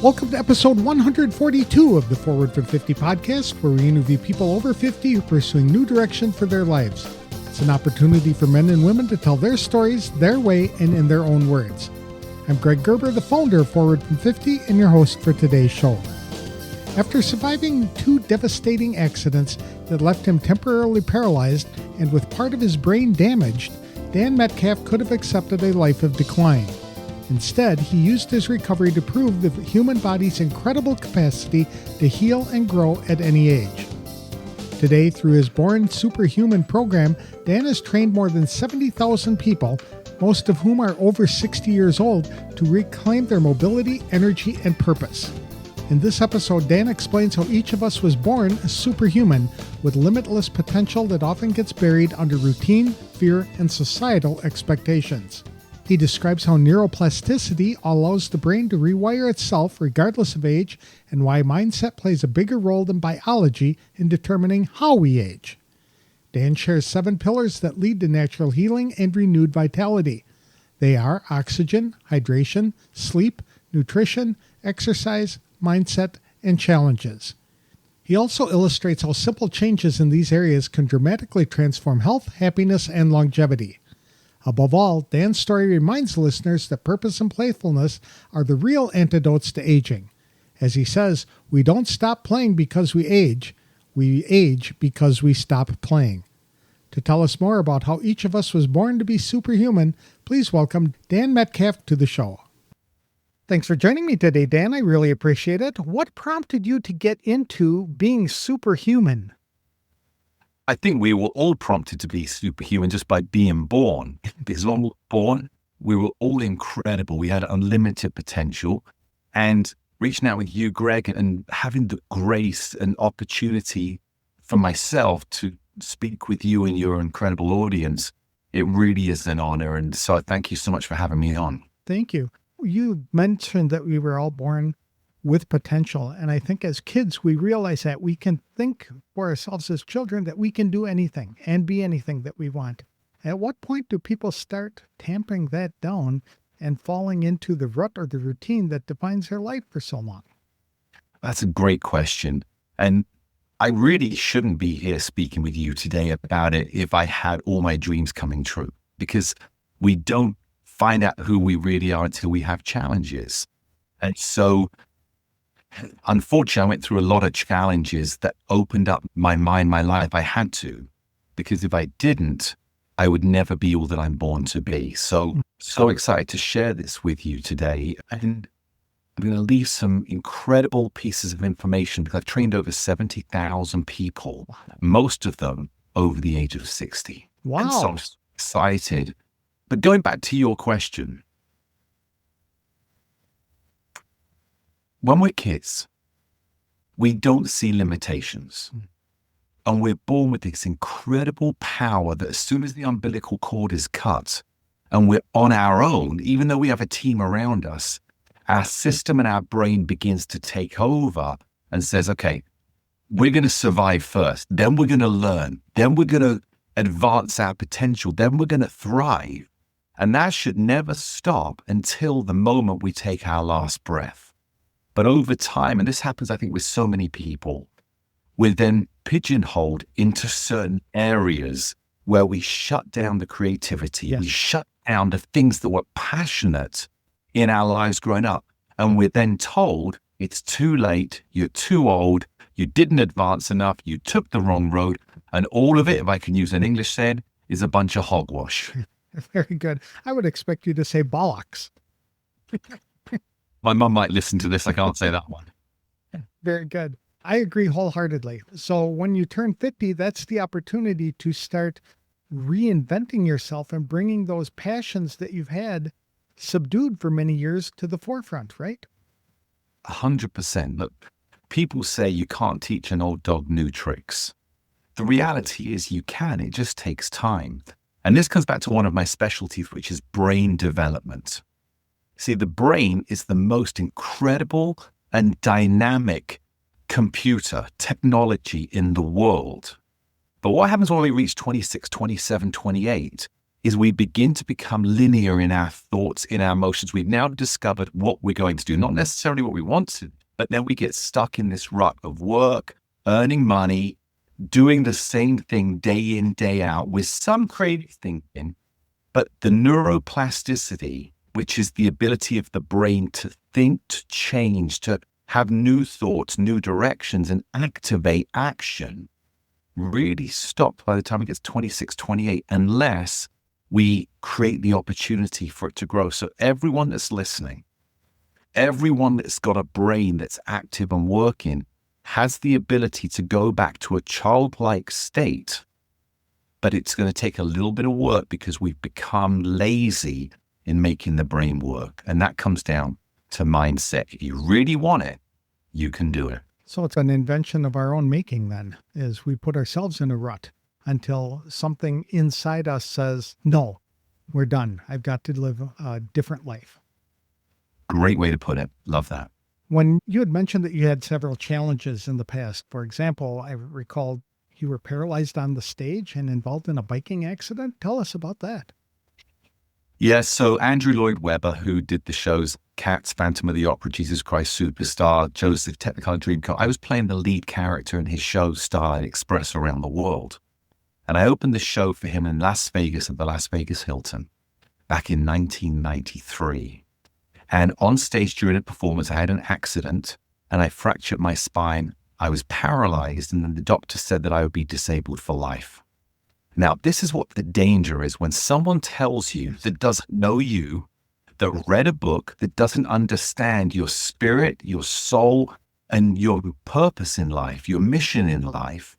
Welcome to episode 142 of the Forward from 50 podcast, where we interview people over 50 who are pursuing new direction for their lives. It's an opportunity for men and women to tell their stories their way and in their own words. I'm Greg Gerber, the founder of Forward from 50 and your host for today's show. After surviving two devastating accidents that left him temporarily paralyzed and with part of his brain damaged, Dan Metcalfe could have accepted a life of decline. Instead, he used his recovery to prove the human body's incredible capacity to heal and grow at any age. Today, through his Born Superhuman program, Dan has trained more than 70,000 people, most of whom are over 60 years old, to reclaim their mobility, energy, and purpose. In this episode, Dan explains how each of us was born a superhuman with limitless potential that often gets buried under routine, fear, and societal expectations. He describes how neuroplasticity allows the brain to rewire itself regardless of age and why mindset plays a bigger role than biology in determining how we age. Dan shares 7 pillars that lead to natural healing and renewed vitality. They are oxygen, hydration, sleep, nutrition, exercise, mindset, and challenges. He also illustrates how simple changes in these areas can dramatically transform health, happiness, and longevity. Above all, Dan's story reminds listeners that purpose and playfulness are the real antidotes to aging. As he says, we don't stop playing because we age because we stop playing. To tell us more about how each of us was born to be superhuman, please welcome Dan Metcalfe to the show. Thanks for joining me today, Dan. I really appreciate it. What prompted you to get into being superhuman? I think we were all prompted to be superhuman just by being born. Because when we were born, we were all incredible. We had unlimited potential. And reaching out with you, Greg, and having the grace and opportunity for myself to speak with you and your incredible audience, it really is an honor. And so I thank you so much for having me on. Thank you. You mentioned that we were all born with potential. And I think as kids, we realize that we can think for ourselves as children that we can do anything and be anything that we want. At what point do people start tamping that down and falling into the rut or the routine that defines their life for so long? That's a great question. And I really shouldn't be here speaking with you today about it if I had all my dreams coming true, because we don't find out who we really are until we have challenges. And so unfortunately, I went through a lot of challenges that opened up my mind, my life. I had to, because if I didn't, I would never be all that I'm born to be. So excited to share this with you today. And I'm going to leave some incredible pieces of information because I've trained over 70,000 people, most of them over the age of 60. Wow. And so I'm excited. But going back to your question, when we're kids, we don't see limitations. And we're born with this incredible power that as soon as the umbilical cord is cut and we're on our own, even though we have a team around us, our system and our brain begins to take over and says, okay, we're going to survive first, then we're going to learn, then we're going to advance our potential, then we're going to thrive. And that should never stop until the moment we take our last breath. But over time, and this happens, I think, with so many people, we're then pigeonholed into certain areas where we shut down the creativity. Yes. We shut down the things that were passionate in our lives growing up. And we're then told it's too late, you're too old, you didn't advance enough, you took the wrong road. And all of it, if I can use an English saying, is a bunch of hogwash. Very good. I would expect you to say bollocks. My mum might listen to this. I can't say that one. Very good. I agree wholeheartedly. So when you turn 50, that's the opportunity to start reinventing yourself and bringing those passions that you've had subdued for many years to the forefront, right? 100%. Look, people say you can't teach an old dog new tricks. The reality is you can. It just takes time. And this comes back to one of my specialties, which is brain development. See, the brain is the most incredible and dynamic computer technology in the world. But what happens when we reach 26, 27, 28? is we begin to become linear in our thoughts, in our emotions. We've now discovered what we're going to do, not necessarily what we want to, but then we get stuck in this rut of work, earning money, doing the same thing day in, day out with some creative thinking. But the neuroplasticity, which is the ability of the brain to think, to change, to have new thoughts, new directions, and activate action, really stop by the time it gets 26, 28, unless we create the opportunity for it to grow. So everyone that's listening, everyone that's got a brain that's active and working has the ability to go back to a childlike state, but it's going to take a little bit of work because we've become lazy in making the brain work. And that comes down to mindset. If you really want it, you can do it. So it's an invention of our own making then, is we put ourselves in a rut until something inside us says, no, we're done. I've got to live a different life. Great way to put it. Love that. When you had mentioned that you had several challenges in the past, for example, I recall you were paralyzed on the stage and involved in a biking accident. Tell us about that. Yes. So Andrew Lloyd Webber, who did the shows Cats, Phantom of the Opera, Jesus Christ Superstar, Joseph, Technicolor Dreamcoat, I was playing the lead character in his show Starlight Express around the world. And I opened the show for him in Las Vegas at the Las Vegas Hilton back in 1993. And on stage during a performance, I had an accident and I fractured my spine. I was paralyzed, and then the doctor said that I would be disabled for life. Now, this is what the danger is when someone tells you that doesn't know you, that read a book, that doesn't understand your spirit, your soul, and your purpose in life, your mission in life.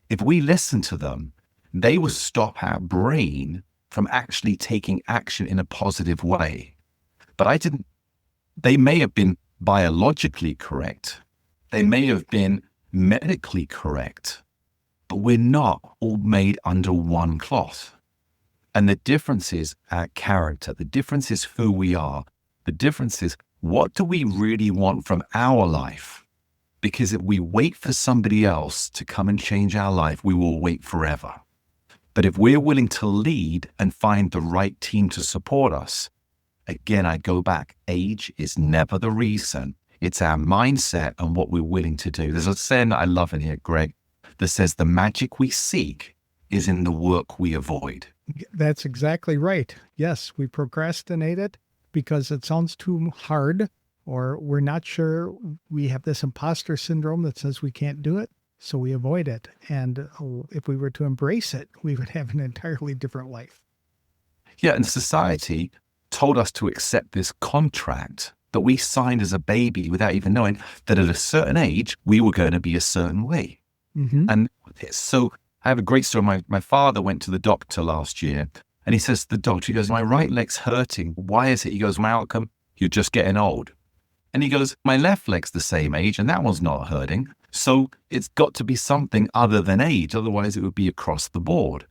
If we listen to them, they will stop our brain from actually taking action in a positive way. But they may have been biologically correct. They may have been medically correct, but we're not all made under one cloth. And the difference is our character. The difference is who we are. The difference is, what do we really want from our life? Because if we wait for somebody else to come and change our life, we will wait forever. But if we're willing to lead and find the right team to support us, again, I go back, age is never the reason. It's our mindset and what we're willing to do. There's a saying that I love in here, Greg, that says the magic we seek is in the work we avoid. That's exactly right. Yes, we procrastinate it because it sounds too hard, or we're not sure. We have this imposter syndrome that says we can't do it, so we avoid it. And if we were to embrace it, we would have an entirely different life. Yeah, and society told us to accept this contract that we signed as a baby without even knowing that at a certain age, we were going to be a certain way. Mm-hmm. And so I have a great story. My father went to the doctor last year and he says to the doctor, he goes, my right leg's hurting. Why is it? He goes, Malcolm, you're just getting old. And he goes, my left leg's the same age and that one's not hurting. So it's got to be something other than age. Otherwise it would be across the board.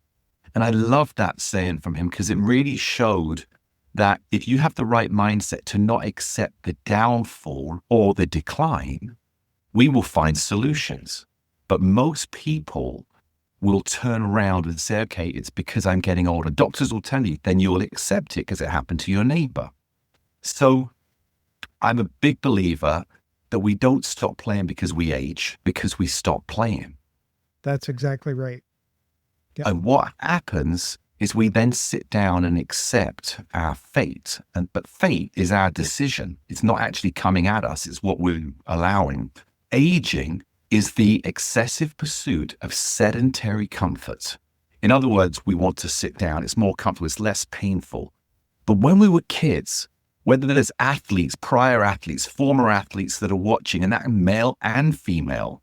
And I love that saying from him because it really showed that if you have the right mindset to not accept the downfall or the decline, we will find solutions. But most people will turn around and say, okay, it's because I'm getting older. Doctors will tell you, then you'll accept it because it happened to your neighbor. So I'm a big believer that we don't stop playing because we age, because we stop playing. That's exactly right. Yep. And what happens is we then sit down and accept our fate. But fate is our decision. It's not actually coming at us. It's what we're allowing. Aging is the excessive pursuit of sedentary comfort. In other words, we want to sit down. It's more comfortable. It's less painful. But when we were kids, whether there's athletes, prior athletes, former athletes that are watching, and that male and female,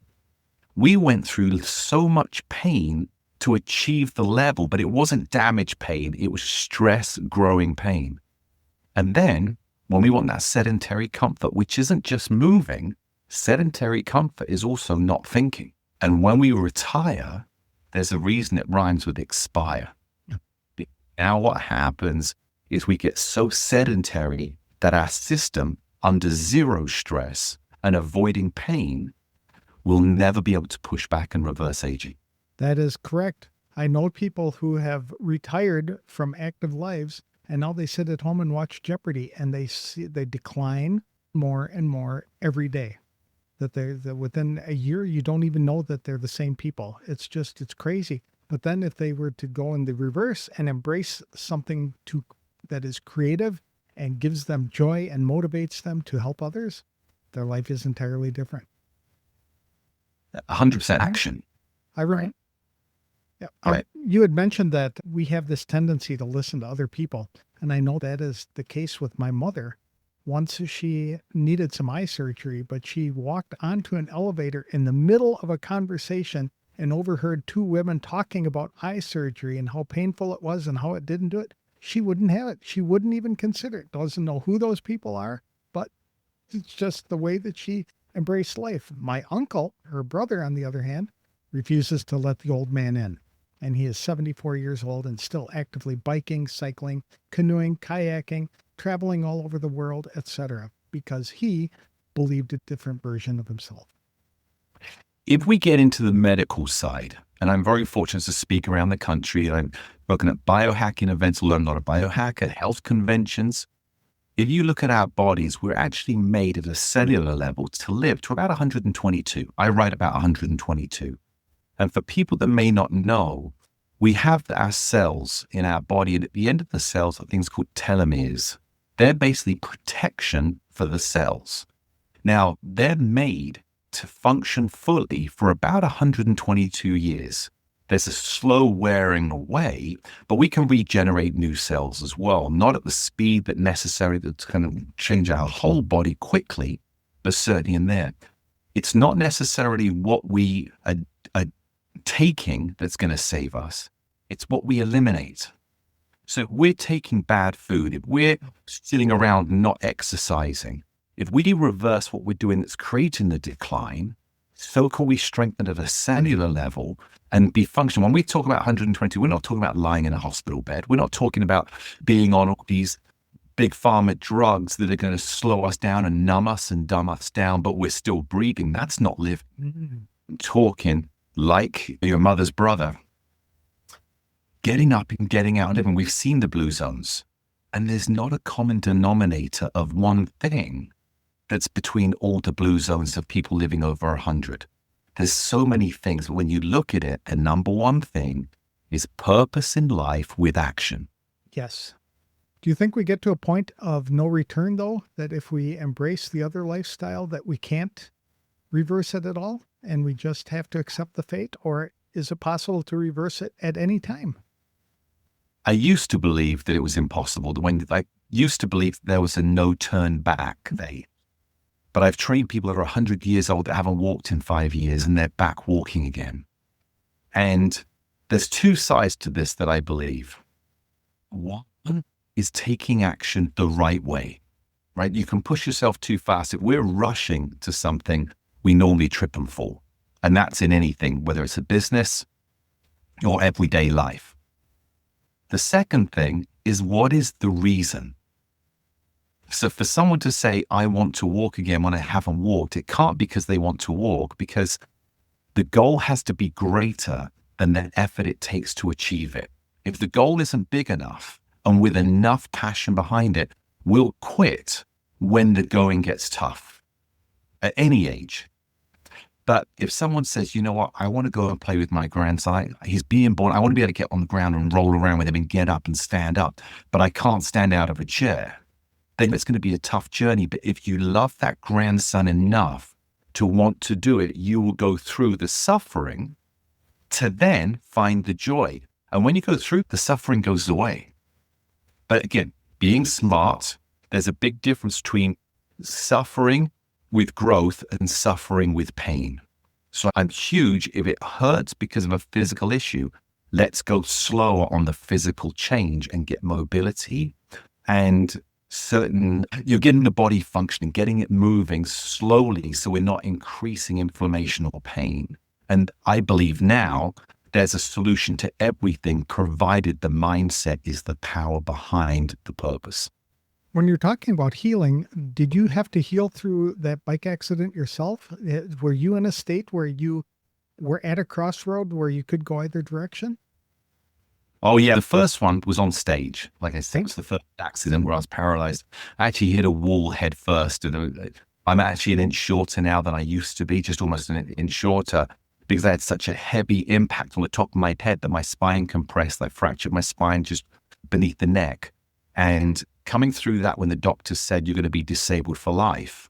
we went through so much pain to achieve the level, but it wasn't damage pain. It was stress growing pain. And then when we want that sedentary comfort, which isn't just moving, sedentary comfort is also not thinking. And when we retire, there's a reason it rhymes with expire. Now what happens is we get so sedentary that our system, under zero stress and avoiding pain, will never be able to push back and reverse aging. That is correct. I know people who have retired from active lives and now they sit at home and watch Jeopardy, and they decline more and more every day. That within a year you don't even know that they're the same people. It's crazy. But then if they were to go in the reverse and embrace something that is creative and gives them joy and motivates them to help others, their life is entirely different. 100% action. Right. Yeah. Right. You had mentioned that we have this tendency to listen to other people. And I know that is the case with my mother. Once she needed some eye surgery, but she walked onto an elevator in the middle of a conversation and overheard two women talking about eye surgery and how painful it was and how it didn't do it. She wouldn't have it. She wouldn't even consider it. Doesn't know who those people are, but it's just the way that she embraced life. My uncle, her brother, on the other hand, refuses to let the old man in. And he is 74 years old and still actively biking, cycling, canoeing, kayaking, traveling all over the world, etc., because he believed a different version of himself. If we get into the medical side, and I'm very fortunate to speak around the country, and I'm working at biohacking events, learn a lot of biohack at health conventions. If you look at our bodies, we're actually made at a cellular level to live to about 122. I write about 122. And for people that may not know, we have our cells in our body, and at the end of the cells are things called telomeres. They're basically protection for the cells. Now, they're made to function fully for about 122 years. There's a slow wearing away, but we can regenerate new cells as well, not at the speed that necessary to kind of change our whole body quickly, but certainly in there. It's not necessarily what we are taking that's going to save us. It's what we eliminate. So if we're taking bad food, if we're sitting around not exercising, if we reverse what we're doing that's creating the decline, so can we strengthen at a cellular level and be functional. When we talk about 120, we're not talking about lying in a hospital bed. We're not talking about being on all these big pharma drugs that are going to slow us down and numb us and dumb us down, but we're still breathing. That's not living. Mm-hmm. Talking like your mother's brother, getting up and getting out and living. We've seen the blue zones, and there's not a common denominator of one thing that's between all the blue zones of people living over 100. There's so many things, but when you look at it, the number one thing is purpose in life with action. Yes. Do you think we get to a point of no return, though, that if we embrace the other lifestyle, that we can't reverse it at all, and we just have to accept the fate? Or is it possible to reverse it at any time? I used to believe that it was impossible. I used to believe there was a no turn back day. But I've trained people that are 100 years old that haven't walked in 5 years, and they're back walking again. And there's two sides to this that I believe. One is taking action the right way, right? You can push yourself too fast. If we're rushing to something, we normally trip and fall. And that's in anything, whether it's a business or everyday life. The second thing is, what is the reason? So for someone to say, I want to walk again when I haven't walked, it can't be because they want to walk, because the goal has to be greater than the effort it takes to achieve it. If the goal isn't big enough and with enough passion behind it, we'll quit when the going gets tough at any age. But if someone says, you know what, I want to go and play with my grandson, he's being born, I want to be able to get on the ground and roll around with him and get up and stand up, but I can't stand out of a chair, then it's going to be a tough journey. But if you love that grandson enough to want to do it, you will go through the suffering to then find the joy. And when you go through, the suffering goes away. But again, being smart, there's a big difference between suffering with growth and suffering with pain. So I'm huge. If it hurts because of a physical issue, let's go slower on the physical change and get mobility and you're getting the body functioning, getting it moving slowly so we're not increasing inflammation or pain. And I believe now there's a solution to everything, provided the mindset is the power behind the purpose. When you're talking about healing, did you have to heal through that bike accident yourself? Were you in a state where you were at a crossroad where you could go either direction? Oh yeah, the first one was on stage. Like I think it was the first accident where I was paralyzed. I actually hit a wall head first, and I'm actually an inch shorter now than I used to be, just almost an inch shorter, because I had such a heavy impact on the top of my head that my spine compressed. I fractured my spine just beneath the neck. And coming through that, when the doctor said you're going to be disabled for life,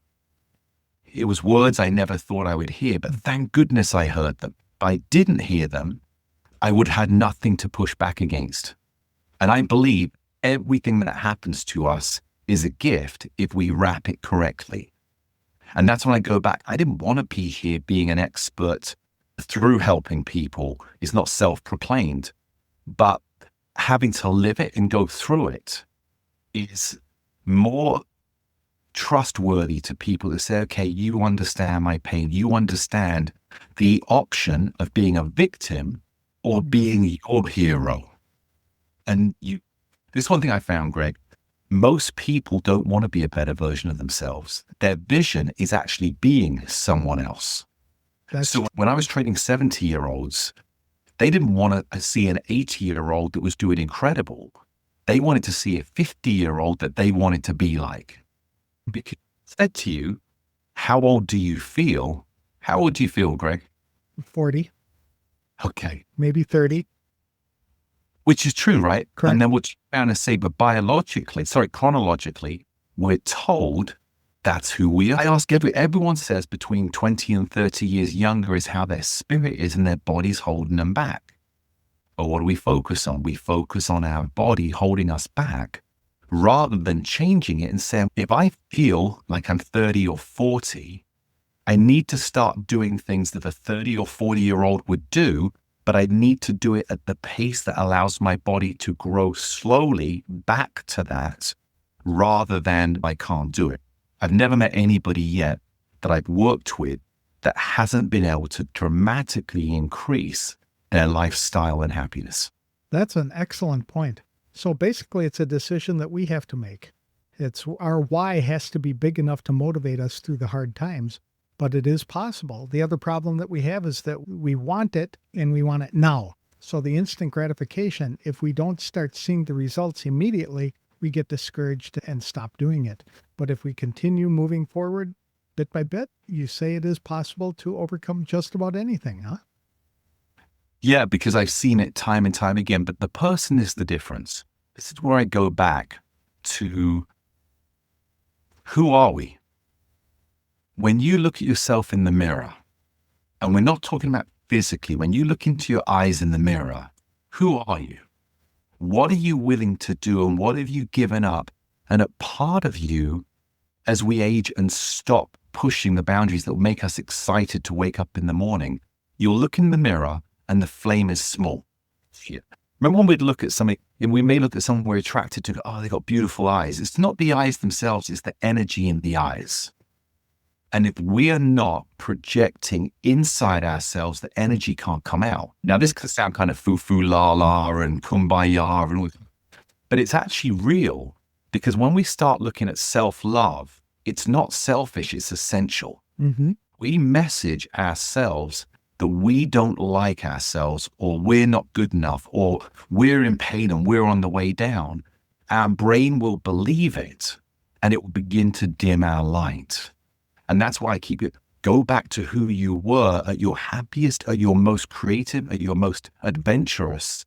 it was words I never thought I would hear. But thank goodness I heard them. If I didn't hear them, I would have had nothing to push back against. And I believe everything that happens to us is a gift if we wrap it correctly. And that's when I go back. I didn't want to be here being an expert through helping people. It's not self-proclaimed, but having to live it and go through it is more trustworthy to people that say, okay, you understand my pain. You understand the option of being a victim or being your hero. And this one thing I found, Greg, most people don't want to be a better version of themselves. Their vision is actually being someone else. So when I was training 70-year-olds, they didn't want to see an 80-year-old that was doing incredible. They wanted to see a 50-year-old that they wanted to be like. Because I said to you, how old do you feel? How old do you feel, Greg? 40. Okay. Maybe 30. Which is true, right? Correct. And then what you're trying to say, but chronologically, we're told that's who we are. I ask everyone says between 20 and 30 years younger is how their spirit is and their body's holding them back. But what do we focus on? We focus on our body holding us back rather than changing it and saying, if I feel like I'm 30 or 40, I need to start doing things that a 30 or 40-year-old would do, but I need to do it at the pace that allows my body to grow slowly back to that rather than I can't do it. I've never met anybody yet that I've worked with that hasn't been able to dramatically increase their lifestyle and happiness. That's an excellent point. So basically, it's a decision that we have to make. It's our why has to be big enough to motivate us through the hard times, but it is possible. The other problem that we have is that we want it and we want it now. So the instant gratification, if we don't start seeing the results immediately, we get discouraged and stop doing it. But if we continue moving forward bit by bit, you say it is possible to overcome just about anything, huh? Yeah, because I've seen it time and time again, but the person is the difference. This is where I go back to who are we? When you look at yourself in the mirror, and we're not talking about physically, when you look into your eyes in the mirror, who are you? What are you willing to do and what have you given up? And a part of you, as we age and stop pushing the boundaries that will make us excited to wake up in the morning, you'll look in the mirror and the flame is small. Remember when we'd look at something, and we may look at someone we're attracted to, oh, they got beautiful eyes. It's not the eyes themselves, it's the energy in the eyes. And if we are not projecting inside ourselves, the energy can't come out. Now, this could sound kind of foo-foo, la-la, and kumbaya, and all, but it's actually real, because when we start looking at self-love, it's not selfish, it's essential. Mm-hmm. We message ourselves that we don't like ourselves, or we're not good enough, or we're in pain and we're on the way down. Our brain will believe it, and it will begin to dim our light. And that's why I keep it, go back to who you were at your happiest, at your most creative, at your most adventurous,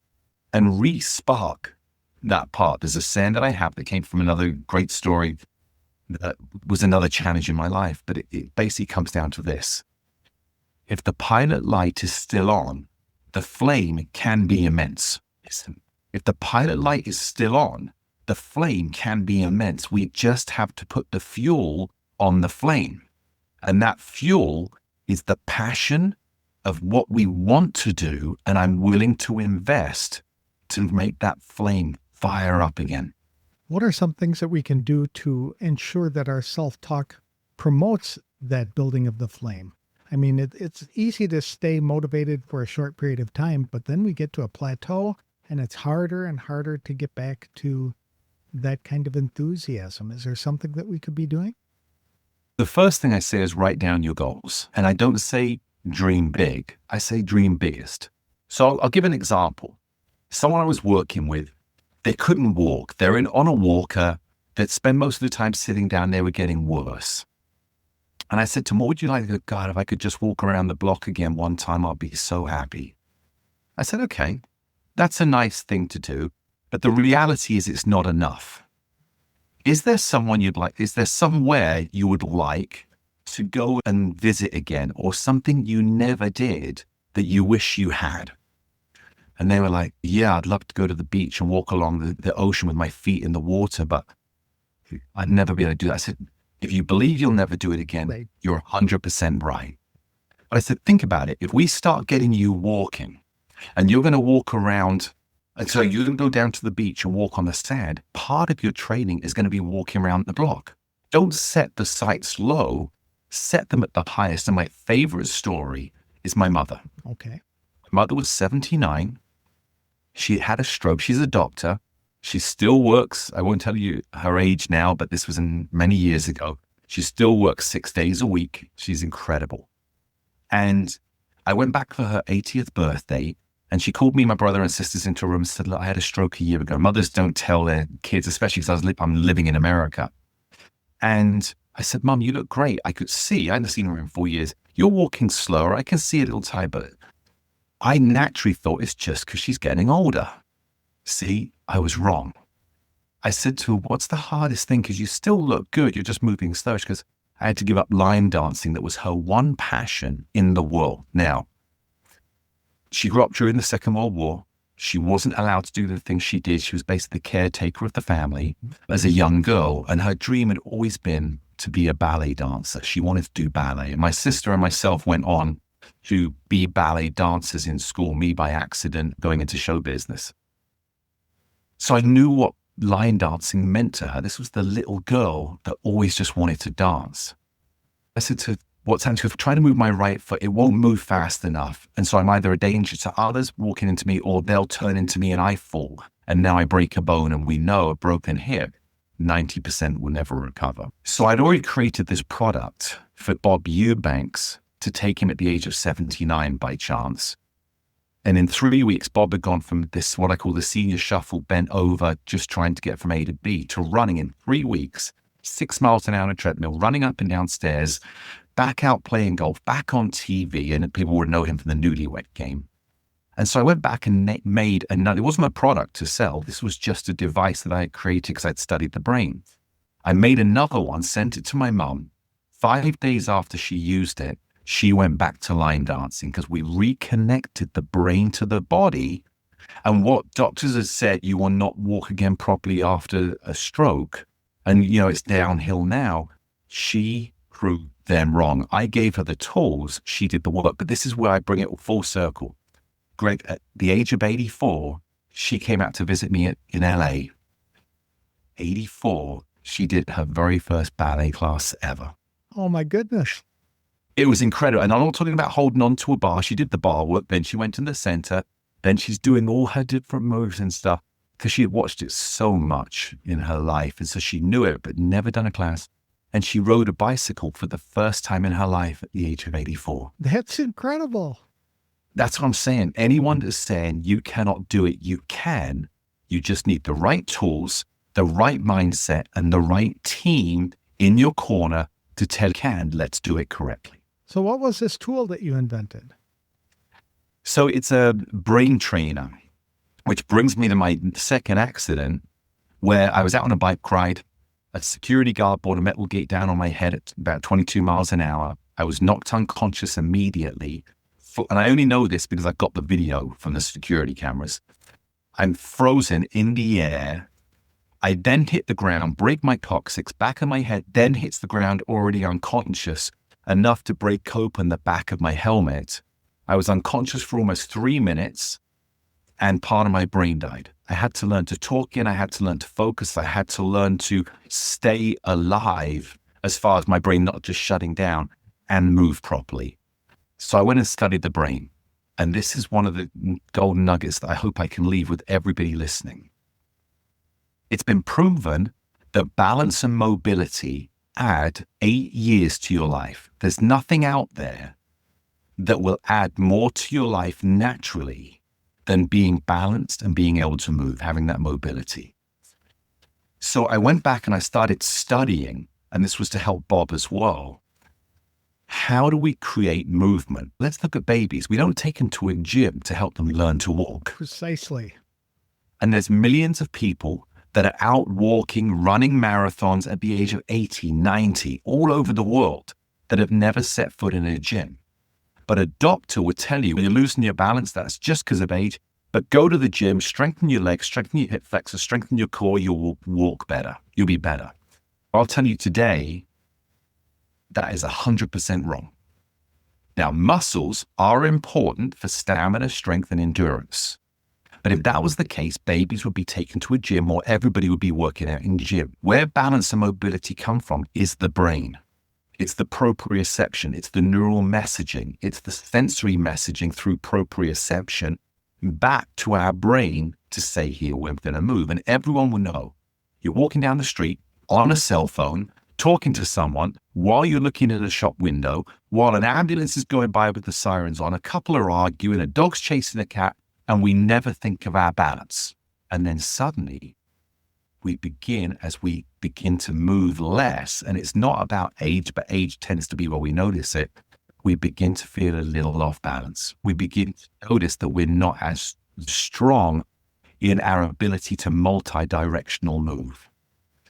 and re-spark that part. There's a saying that I have that came from another great story that was another challenge in my life, but it basically comes down to this. If the pilot light is still on, the flame can be immense. Listen, if the pilot light is still on, the flame can be immense. We just have to put the fuel on the flame. And that fuel is the passion of what we want to do, and I'm willing to invest to make that flame fire up again. What are some things that we can do to ensure that our self-talk promotes that building of the flame? I mean, it's easy to stay motivated for a short period of time, but then we get to a plateau and it's harder and harder to get back to that kind of enthusiasm. Is there something that we could be doing? The first thing I say is write down your goals. And I don't say dream big, I say dream biggest. So I'll give an example. someone I was working with, they couldn't walk. They're on a walker. They'd spend most of the time sitting down. They were getting worse. And I said to them, what would you like? They go, God, if I could just walk around the block again one time, I'll be so happy. I said, okay, that's a nice thing to do. But the reality is it's not enough. Is there someone you'd like? Is there somewhere you would like to go and visit again, or something you never did that you wish you had? And they were like, yeah, I'd love to go to the beach and walk along the ocean with my feet in the water, but I'd never be able to do that. I said, if you believe you'll never do it again, Right. You're 100% right. But I said, think about it. If we start getting you walking and you're going to walk around, and so you're going to go down to the beach and walk on the sand, part of your training is going to be walking around the block. Don't set the sights low, set them at the highest. And my favorite story is my mother. Okay. My mother was 79. She had a stroke. She's a doctor. She still works. I won't tell you her age now, but this was many years ago. She still works 6 days a week. She's incredible. And I went back for her 80th birthday, and she called me, my brother and sisters into a room and said, look, I had a stroke a year ago. Mothers don't tell their kids, especially because I'm living in America. And I said, Mum, you look great. I could see, I hadn't seen her in 4 years. You're walking slower. I can see a little tired, but I naturally thought it's just because she's getting older. See, I was wrong. I said to her, what's the hardest thing? Because you still look good. You're just moving slow. Because I had to give up line dancing. That was her one passion in the world. Now, she grew up during the Second World War. She wasn't allowed to do the things she did. She was basically the caretaker of the family as a young girl. And her dream had always been to be a ballet dancer. She wanted to do ballet. And my sister and myself went on to be ballet dancers in school, me by accident going into show business. So I knew what line dancing meant to her. This was the little girl that always just wanted to dance. I said to her, what's happening? If I try to move my right foot, it won't move fast enough. And so I'm either a danger to others walking into me, or they'll turn into me and I fall. And now I break a bone, and we know a broken hip, 90% will never recover. So I'd already created this product for Bob Eubanks to take him at the age of 79 by chance. And in 3 weeks, Bob had gone from this, what I call the senior shuffle, bent over, just trying to get from A to B, to running in 3 weeks, 6 miles an hour on a treadmill, running up and down stairs, back out playing golf, back on TV, and people would know him from the Newlywed Game. And so I went back and made another. It wasn't a product to sell. This was just a device that I had created because I'd studied the brain. I made another one, sent it to my mum. 5 days after she used it, she went back to line dancing because we reconnected the brain to the body. And what doctors had said, you will not walk again properly after a stroke, and it's downhill now, she proved them wrong. I gave her the tools, she did the work. But this is where I bring it full circle. Greg, at the age of 84, she came out to visit me in LA. 84, she did her very first ballet class ever. Oh my goodness. It was incredible. And I'm not talking about holding on to a bar. She did the bar work. Then she went in the center. Then she's doing all her different moves and stuff because she had watched it so much in her life. And so she knew it, but never done a class. And she rode a bicycle for the first time in her life at the age of 84. That's incredible. That's what I'm saying. Anyone that's saying you cannot do it, you can. You just need the right tools, the right mindset, and the right team in your corner to tell you can. Let's do it correctly. So what was this tool that you invented? So it's a brain trainer, which brings me to my second accident where I was out on a bike ride. A security guard brought a metal gate down on my head at about 22 miles an hour. I was knocked unconscious immediately. And I only know this because I got the video from the security cameras. I'm frozen in the air. I then hit the ground, break my coccyx, back of my head, then hits the ground already unconscious, enough to break open the back of my helmet. I was unconscious for almost 3 minutes, and part of my brain died. I had to learn to talk again. I had to learn to focus. I had to learn to stay alive as far as my brain not just shutting down and move properly. So I went and studied the brain. And this is one of the golden nuggets that I hope I can leave with everybody listening. It's been proven that balance and mobility add 8 years to your life. There's nothing out there that will add more to your life naturally than being balanced and being able to move, having that mobility. So I went back and I started studying, and this was to help Bob as well. How do we create movement? Let's look at babies. We don't take them to a gym to help them learn to walk. Precisely. And there's millions of people that are out walking, running marathons at the age of 80, 90, all over the world that have never set foot in a gym. But a doctor would tell you when you're losing your balance, that's just because of age. But go to the gym, strengthen your legs, strengthen your hip flexors, strengthen your core, you'll walk better. You'll be better. I'll tell you today, that is 100% wrong. Now, muscles are important for stamina, strength, and endurance. But if that was the case, babies would be taken to a gym or everybody would be working out in the gym. Where balance and mobility come from is the brain. It's the proprioception. It's the neural messaging. It's the sensory messaging through proprioception back to our brain to say, here, we're going to move. And everyone will know. You're walking down the street on a cell phone, talking to someone while you're looking at a shop window, while an ambulance is going by with the sirens on, a couple are arguing, a dog's chasing a cat, and we never think of our balance. And then suddenly we begin to move less, and it's not about age, but age tends to be where we notice it. We begin to feel a little off balance. We begin to notice that we're not as strong in our ability to multi-directional move.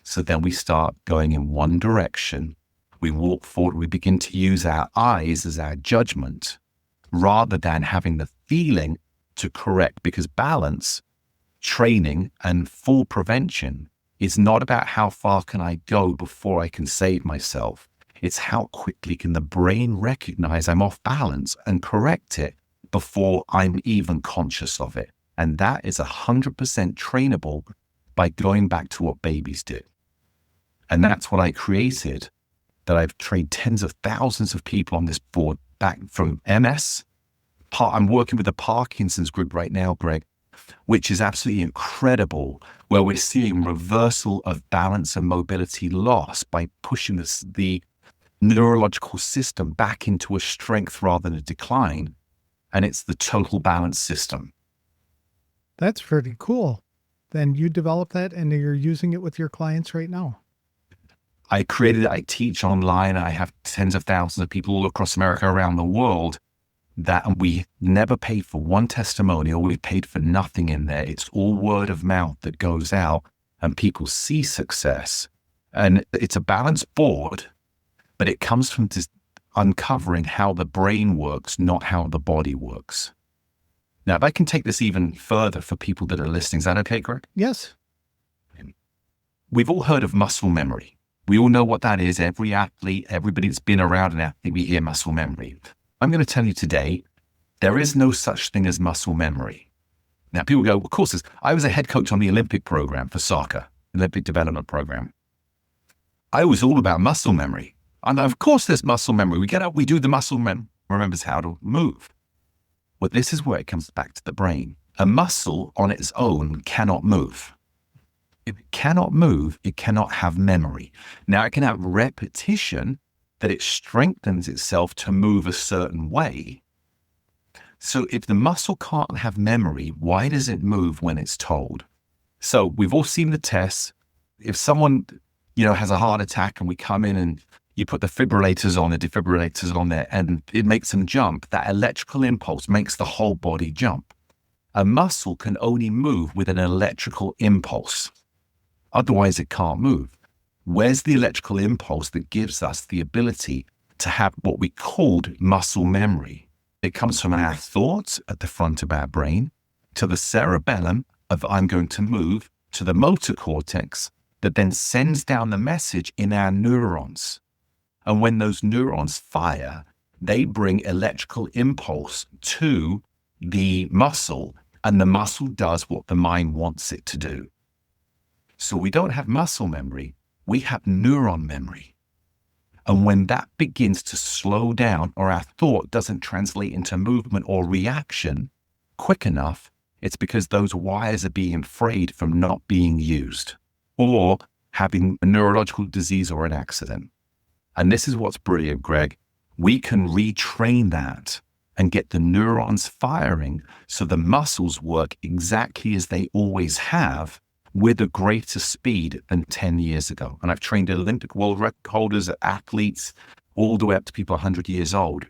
So then we start going in one direction. We walk forward. We begin to use our eyes as our judgment rather than having the feeling to correct, because balance training and fall prevention is not about how far can I go before I can save myself. It's how quickly can the brain recognize I'm off balance and correct it before I'm even conscious of it. And that is 100% trainable by going back to what babies do. And that's what I created, that I've trained tens of thousands of people on this board back from MS. I'm working with the Parkinson's group right now, Greg, which is absolutely incredible, where we're seeing reversal of balance and mobility loss by pushing the neurological system back into a strength rather than a decline. And it's the total balance system. That's pretty cool. Then you developed that and you're using it with your clients right now. I created it. I teach online. I have tens of thousands of people all across America, around the world, that we never paid for one testimonial. We paid for nothing in there. It's all word of mouth that goes out and people see success. And it's a balanced board, but it comes from just uncovering how the brain works, not how the body works. Now, if I can take this even further for people that are listening, is that okay, Greg? Yes. We've all heard of muscle memory. We all know what that is. Every athlete, everybody that's been around an athlete, we hear muscle memory. I'm going to tell you today, there is no such thing as muscle memory. Now, people go, of course, I was a head coach on the Olympic program for soccer, Olympic development program. I was all about muscle memory. And of course, there's muscle memory. We get up, we do the muscle memory, remembers how to move. Well, this is where it comes back to the brain. A muscle on its own cannot move. If it cannot move, it cannot have memory. Now, it can have repetition, that it strengthens itself to move a certain way. So if the muscle can't have memory, why does it move when it's told? So we've all seen the tests. If someone, has a heart attack and we come in and you put the defibrillators on there and it makes them jump, that electrical impulse makes the whole body jump. A muscle can only move with an electrical impulse. Otherwise, it can't move. Where's the electrical impulse that gives us the ability to have what we called muscle memory? It comes from our thoughts at the front of our brain to the cerebellum of I'm going to move to the motor cortex that then sends down the message in our neurons. And when those neurons fire, they bring electrical impulse to the muscle, and the muscle does what the mind wants it to do. So we don't have muscle memory. We have neuron memory. And when that begins to slow down, or our thought doesn't translate into movement or reaction quick enough, it's because those wires are being frayed from not being used or having a neurological disease or an accident. And this is what's brilliant, Greg. We can retrain that and get the neurons firing so the muscles work exactly as they always have with a greater speed than 10 years ago. And I've trained Olympic world record holders, athletes, all the way up to people 100 years old.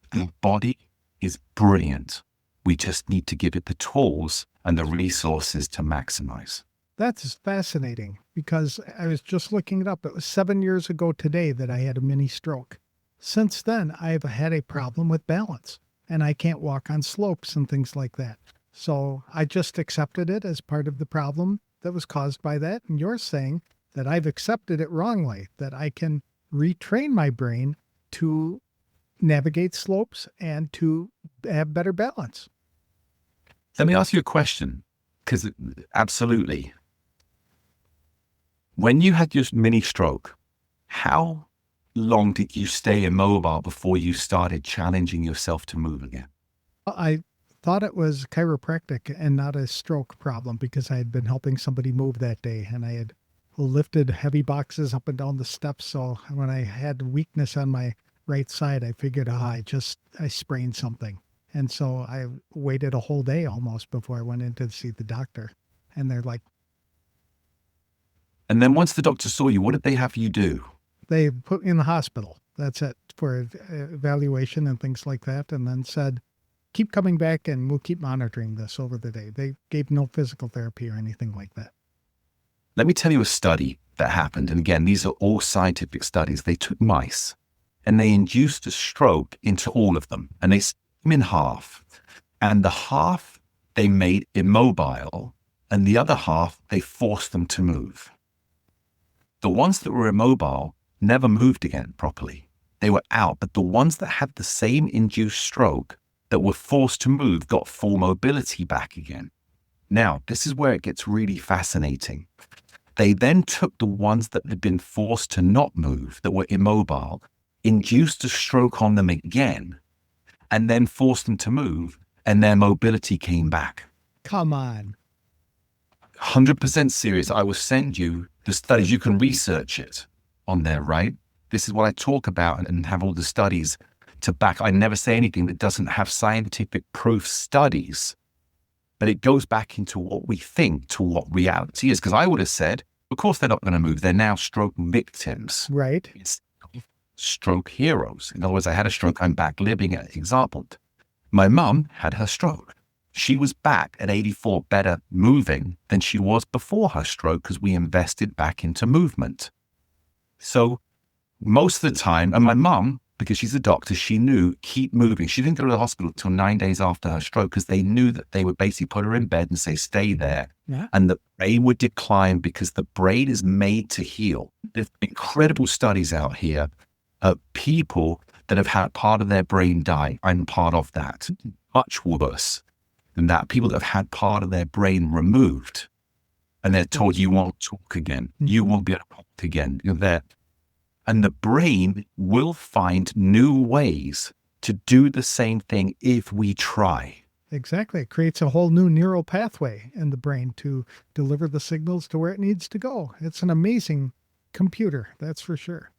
The body is brilliant. We just need to give it the tools and the resources to maximize. That's fascinating because I was just looking it up. It was 7 years ago today that I had a mini stroke. Since then, I've had a problem with balance and I can't walk on slopes and things like that. So I just accepted it as part of the problem that was caused by that. And you're saying that I've accepted it wrongly, that I can retrain my brain to navigate slopes and to have better balance. Let me ask you a question, because absolutely. When you had your mini stroke, how long did you stay immobile before you started challenging yourself to move again? I thought it was chiropractic and not a stroke problem because I had been helping somebody move that day and I had lifted heavy boxes up and down the steps. So when I had weakness on my right side, I figured, I sprained something. And so I waited a whole day almost before I went in to see the doctor. And they're like, and then once the doctor saw you, what did they have you do? They put me in the hospital. That's it, for evaluation and things like that. And then said, keep coming back and we'll keep monitoring this over the day. They gave no physical therapy or anything like that. Let me tell you a study that happened. And again, these are all scientific studies. They took mice and they induced a stroke into all of them. And they split them in half. And the half they made immobile and the other half they forced them to move. The ones that were immobile never moved again properly. They were out. But the ones that had the same induced stroke that were forced to move got full mobility back again. Now, this is where it gets really fascinating. They then took the ones that had been forced to not move, that were immobile, induced a stroke on them again, and then forced them to move, and their mobility came back. Come on. 100% serious. I will send you the studies. You can research it on there, right? This is what I talk about and have all the studies to back. I never say anything that doesn't have scientific proof studies, but it goes back into what we think to what reality is. Because I would have said, of course, they're not going to move. They're now stroke victims. Right. It's stroke heroes. In other words, I had a stroke. I'm back living it. Example. My mum had her stroke. She was back at 84 better moving than she was before her stroke because we invested back into movement. So most of the time, and my mum, because she's a doctor, she knew, keep moving. She didn't go to the hospital until 9 days after her stroke because they knew that they would basically put her in bed and say, stay there. Yeah. And the brain would decline because the brain is made to heal. There's incredible studies out here of people that have had part of their brain die. I'm part of that. Much worse than that. People that have had part of their brain removed and they're told you won't talk again. You won't be able to talk again. You're there. And the brain will find new ways to do the same thing if we try. Exactly. It creates a whole new neural pathway in the brain to deliver the signals to where it needs to go. It's an amazing computer, that's for sure.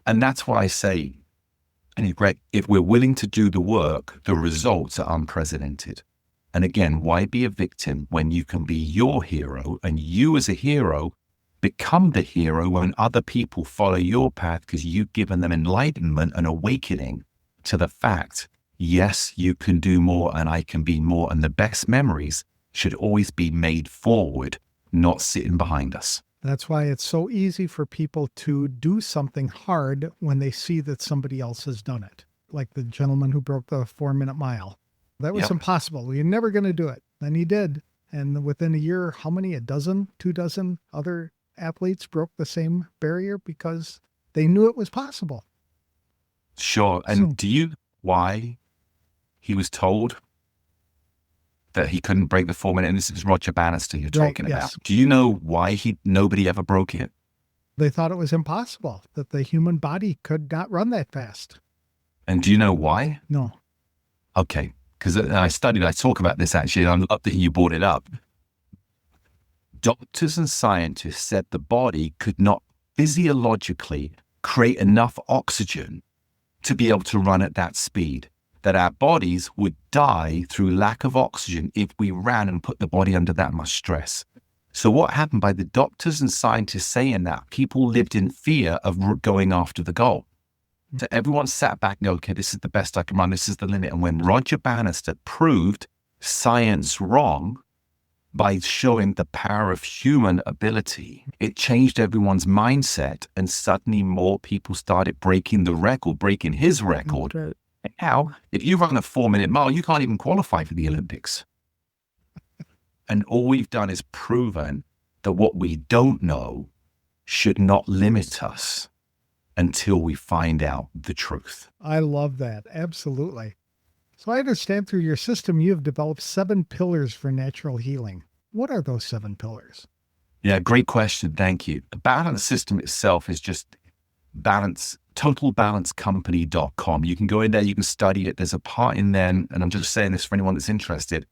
And that's why I say, and Greg, if we're willing to do the work, the results are unprecedented. And again, why be a victim when you can be your hero, and you as a hero become the hero when other people follow your path because you've given them enlightenment and awakening to the fact, yes, you can do more and I can be more. And the best memories should always be made forward, not sitting behind us. That's why it's so easy for people to do something hard when they see that somebody else has done it. Like the gentleman who broke the 4-minute mile. That was impossible. You're never going to do it. And he did. And within a year, how many? 2 dozen other athletes broke the same barrier because they knew it was possible. Sure. And do you know why he was told that he couldn't break the 4-minute? And this is Roger Bannister you're talking about. Do you know why nobody ever broke it? They thought it was impossible, that the human body could not run that fast. And do you know why? No. Okay. Because I talk about this actually, and I love that you brought it up. Doctors and scientists said the body could not physiologically create enough oxygen to be able to run at that speed. that our bodies would die through lack of oxygen if we ran and put the body under that much stress. So what happened by the doctors and scientists saying that, people lived in fear of going after the goal. So everyone sat back and go, okay, this is the best I can run. This is the limit. And when Roger Bannister proved science wrong by showing the power of human ability, it changed everyone's mindset. And suddenly more people started breaking the record, breaking his record. Right. And now, if you run a 4-minute mile, you can't even qualify for the Olympics. And all we've done is proven that what we don't know should not limit us until we find out the truth. I love that. Absolutely. So I understand through your system, you have developed 7 pillars for natural healing. What are those 7 pillars? Yeah, great question. Thank you. The balance system itself is just totalbalancecompany.com. You can go in there, you can study it. There's a part in there, and I'm just saying this for anyone that's interested.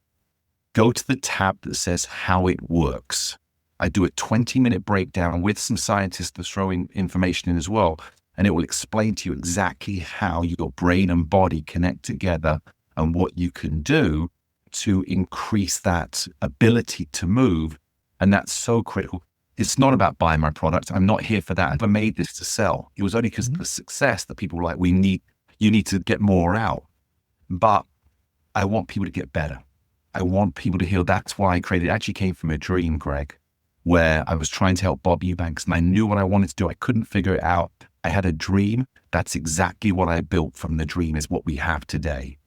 Go to the tab that says how it works. I do a 20-minute breakdown with some scientists that throw in information in as well. And it will explain to you exactly how your brain and body connect together and what you can do to increase that ability to move. And that's so critical. It's not about buying my product. I'm not here for that. I never made this to sell. It was only because of the success that people were like, you need to get more out. But I want people to get better. I want people to heal. That's why I created it. Actually came from a dream, Greg, where I was trying to help Bob Eubanks and I knew what I wanted to do. I couldn't figure it out. I had a dream. That's exactly what I built from the dream is what we have today.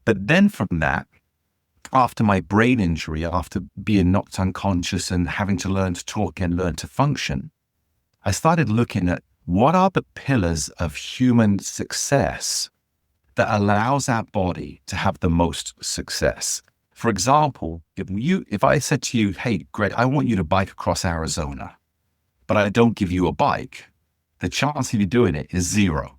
But then from that, after my brain injury, after being knocked unconscious and having to learn to talk and learn to function, I started looking at what are the pillars of human success that allows our body to have the most success. For example, if I said to you, hey, Greg, I want you to bike across Arizona, but I don't give you a bike, the chance of you doing it is 0.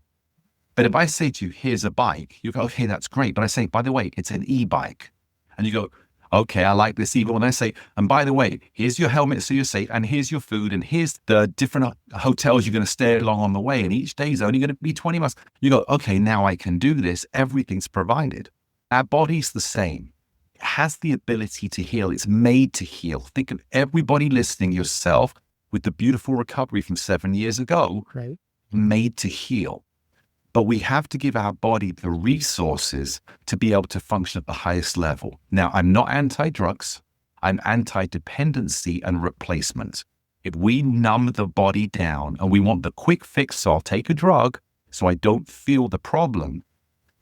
But if I say to you, here's a bike, you go, okay, that's great. But I say, by the way, it's an e-bike. And you go, okay, I like this e-bike. And I say, and by the way, here's your helmet so you're safe, and here's your food, and here's the different hotels you're going to stay along on the way. And each day is only going to be 20 miles. You go, okay, now I can do this. Everything's provided. Our body's the same. It has the ability to heal. It's made to heal. Think of everybody listening, yourself, with the beautiful recovery from 7 years ago, Right. made to heal. But we have to give our body the resources to be able to function at the highest level. Now, I'm not anti-drugs. I'm anti-dependency and replacement. If we numb the body down and we want the quick fix, so I'll take a drug so I don't feel the problem,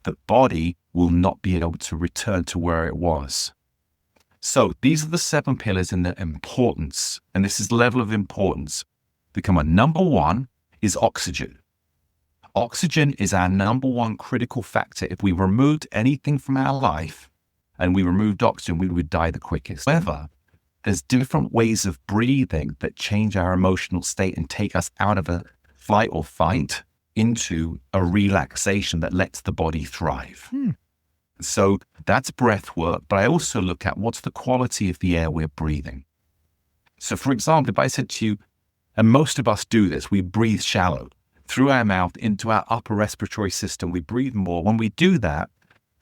the body will not be able to return to where it was. So these are the 7 pillars in the importance, and this is the level of importance. Become a number 1 is oxygen. Oxygen is our number 1 critical factor. If we removed anything from our life and we removed oxygen, we would die the quickest. However, there's different ways of breathing that change our emotional state and take us out of a flight or fight into a relaxation that lets the body thrive. So that's breath work, but I also look at what's the quality of the air we're breathing. So for example, if I said to you, and most of us do this, we breathe shallow through our mouth into our upper respiratory system. We breathe more. When we do that,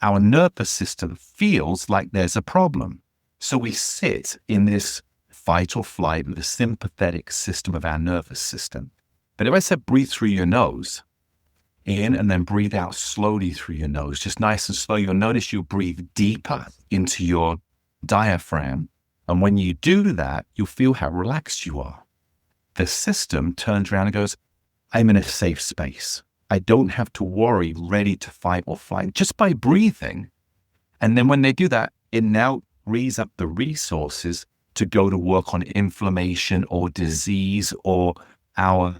our nervous system feels like there's a problem. So we sit in this fight or flight, the sympathetic system of our nervous system. But if I said breathe through your nose, in and then breathe out slowly through your nose, just nice and slow, you'll notice you breathe deeper into your diaphragm. And when you do that, you'll feel how relaxed you are. The system turns around and goes, I'm in a safe space. I don't have to worry, ready to fight or flight, just by breathing. And then when they do that, it now frees up the resources to go to work on inflammation or disease or our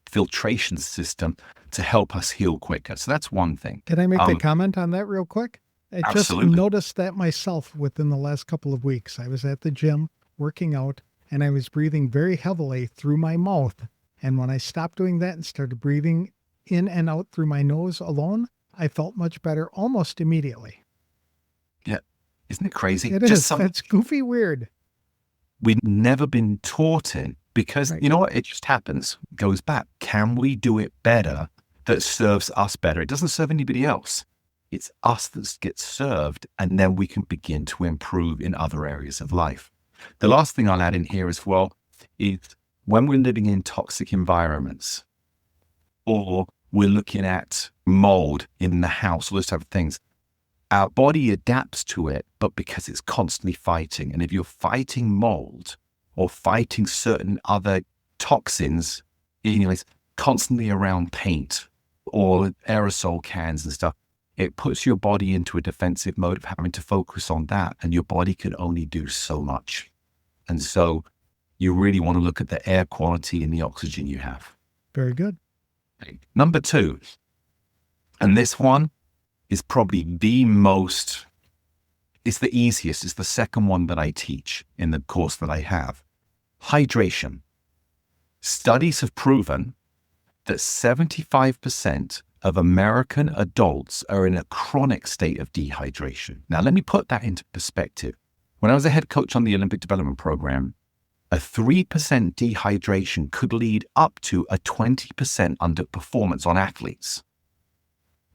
filtration system to help us heal quicker. So that's one thing. Can I make a comment on that real quick? I Absolutely. just noticed that myself within the last couple of weeks. I was at the gym working out and I was breathing very heavily through my mouth. And when I stopped doing that and started breathing in and out through my nose alone, I felt much better almost immediately. Yeah. Isn't it crazy? It is. That's goofy weird. We've never been taught it because, Right. you know what? It just happens. It goes back. Can we do it better that serves us better? It doesn't serve anybody else. It's us that gets served, and then we can begin to improve in other areas of life. The last thing I'll add in here as well is when we're living in toxic environments, or we're looking at mold in the house, all those type of things, our body adapts to it, but because it's constantly fighting. And if you're fighting mold or fighting certain other toxins, anyways, constantly around paint or aerosol cans and stuff, it puts your body into a defensive mode of having to focus on that. And your body can only do so much. And so you really want to look at the air quality and the oxygen you have. Very good. Number 2, and this one is probably it's the easiest. It's the second one that I teach in the course that I have. Hydration. Studies have proven that 75% of American adults are in a chronic state of dehydration. Now, let me put that into perspective. When I was a head coach on the Olympic Development Program, a 3% dehydration could lead up to a 20% underperformance on athletes.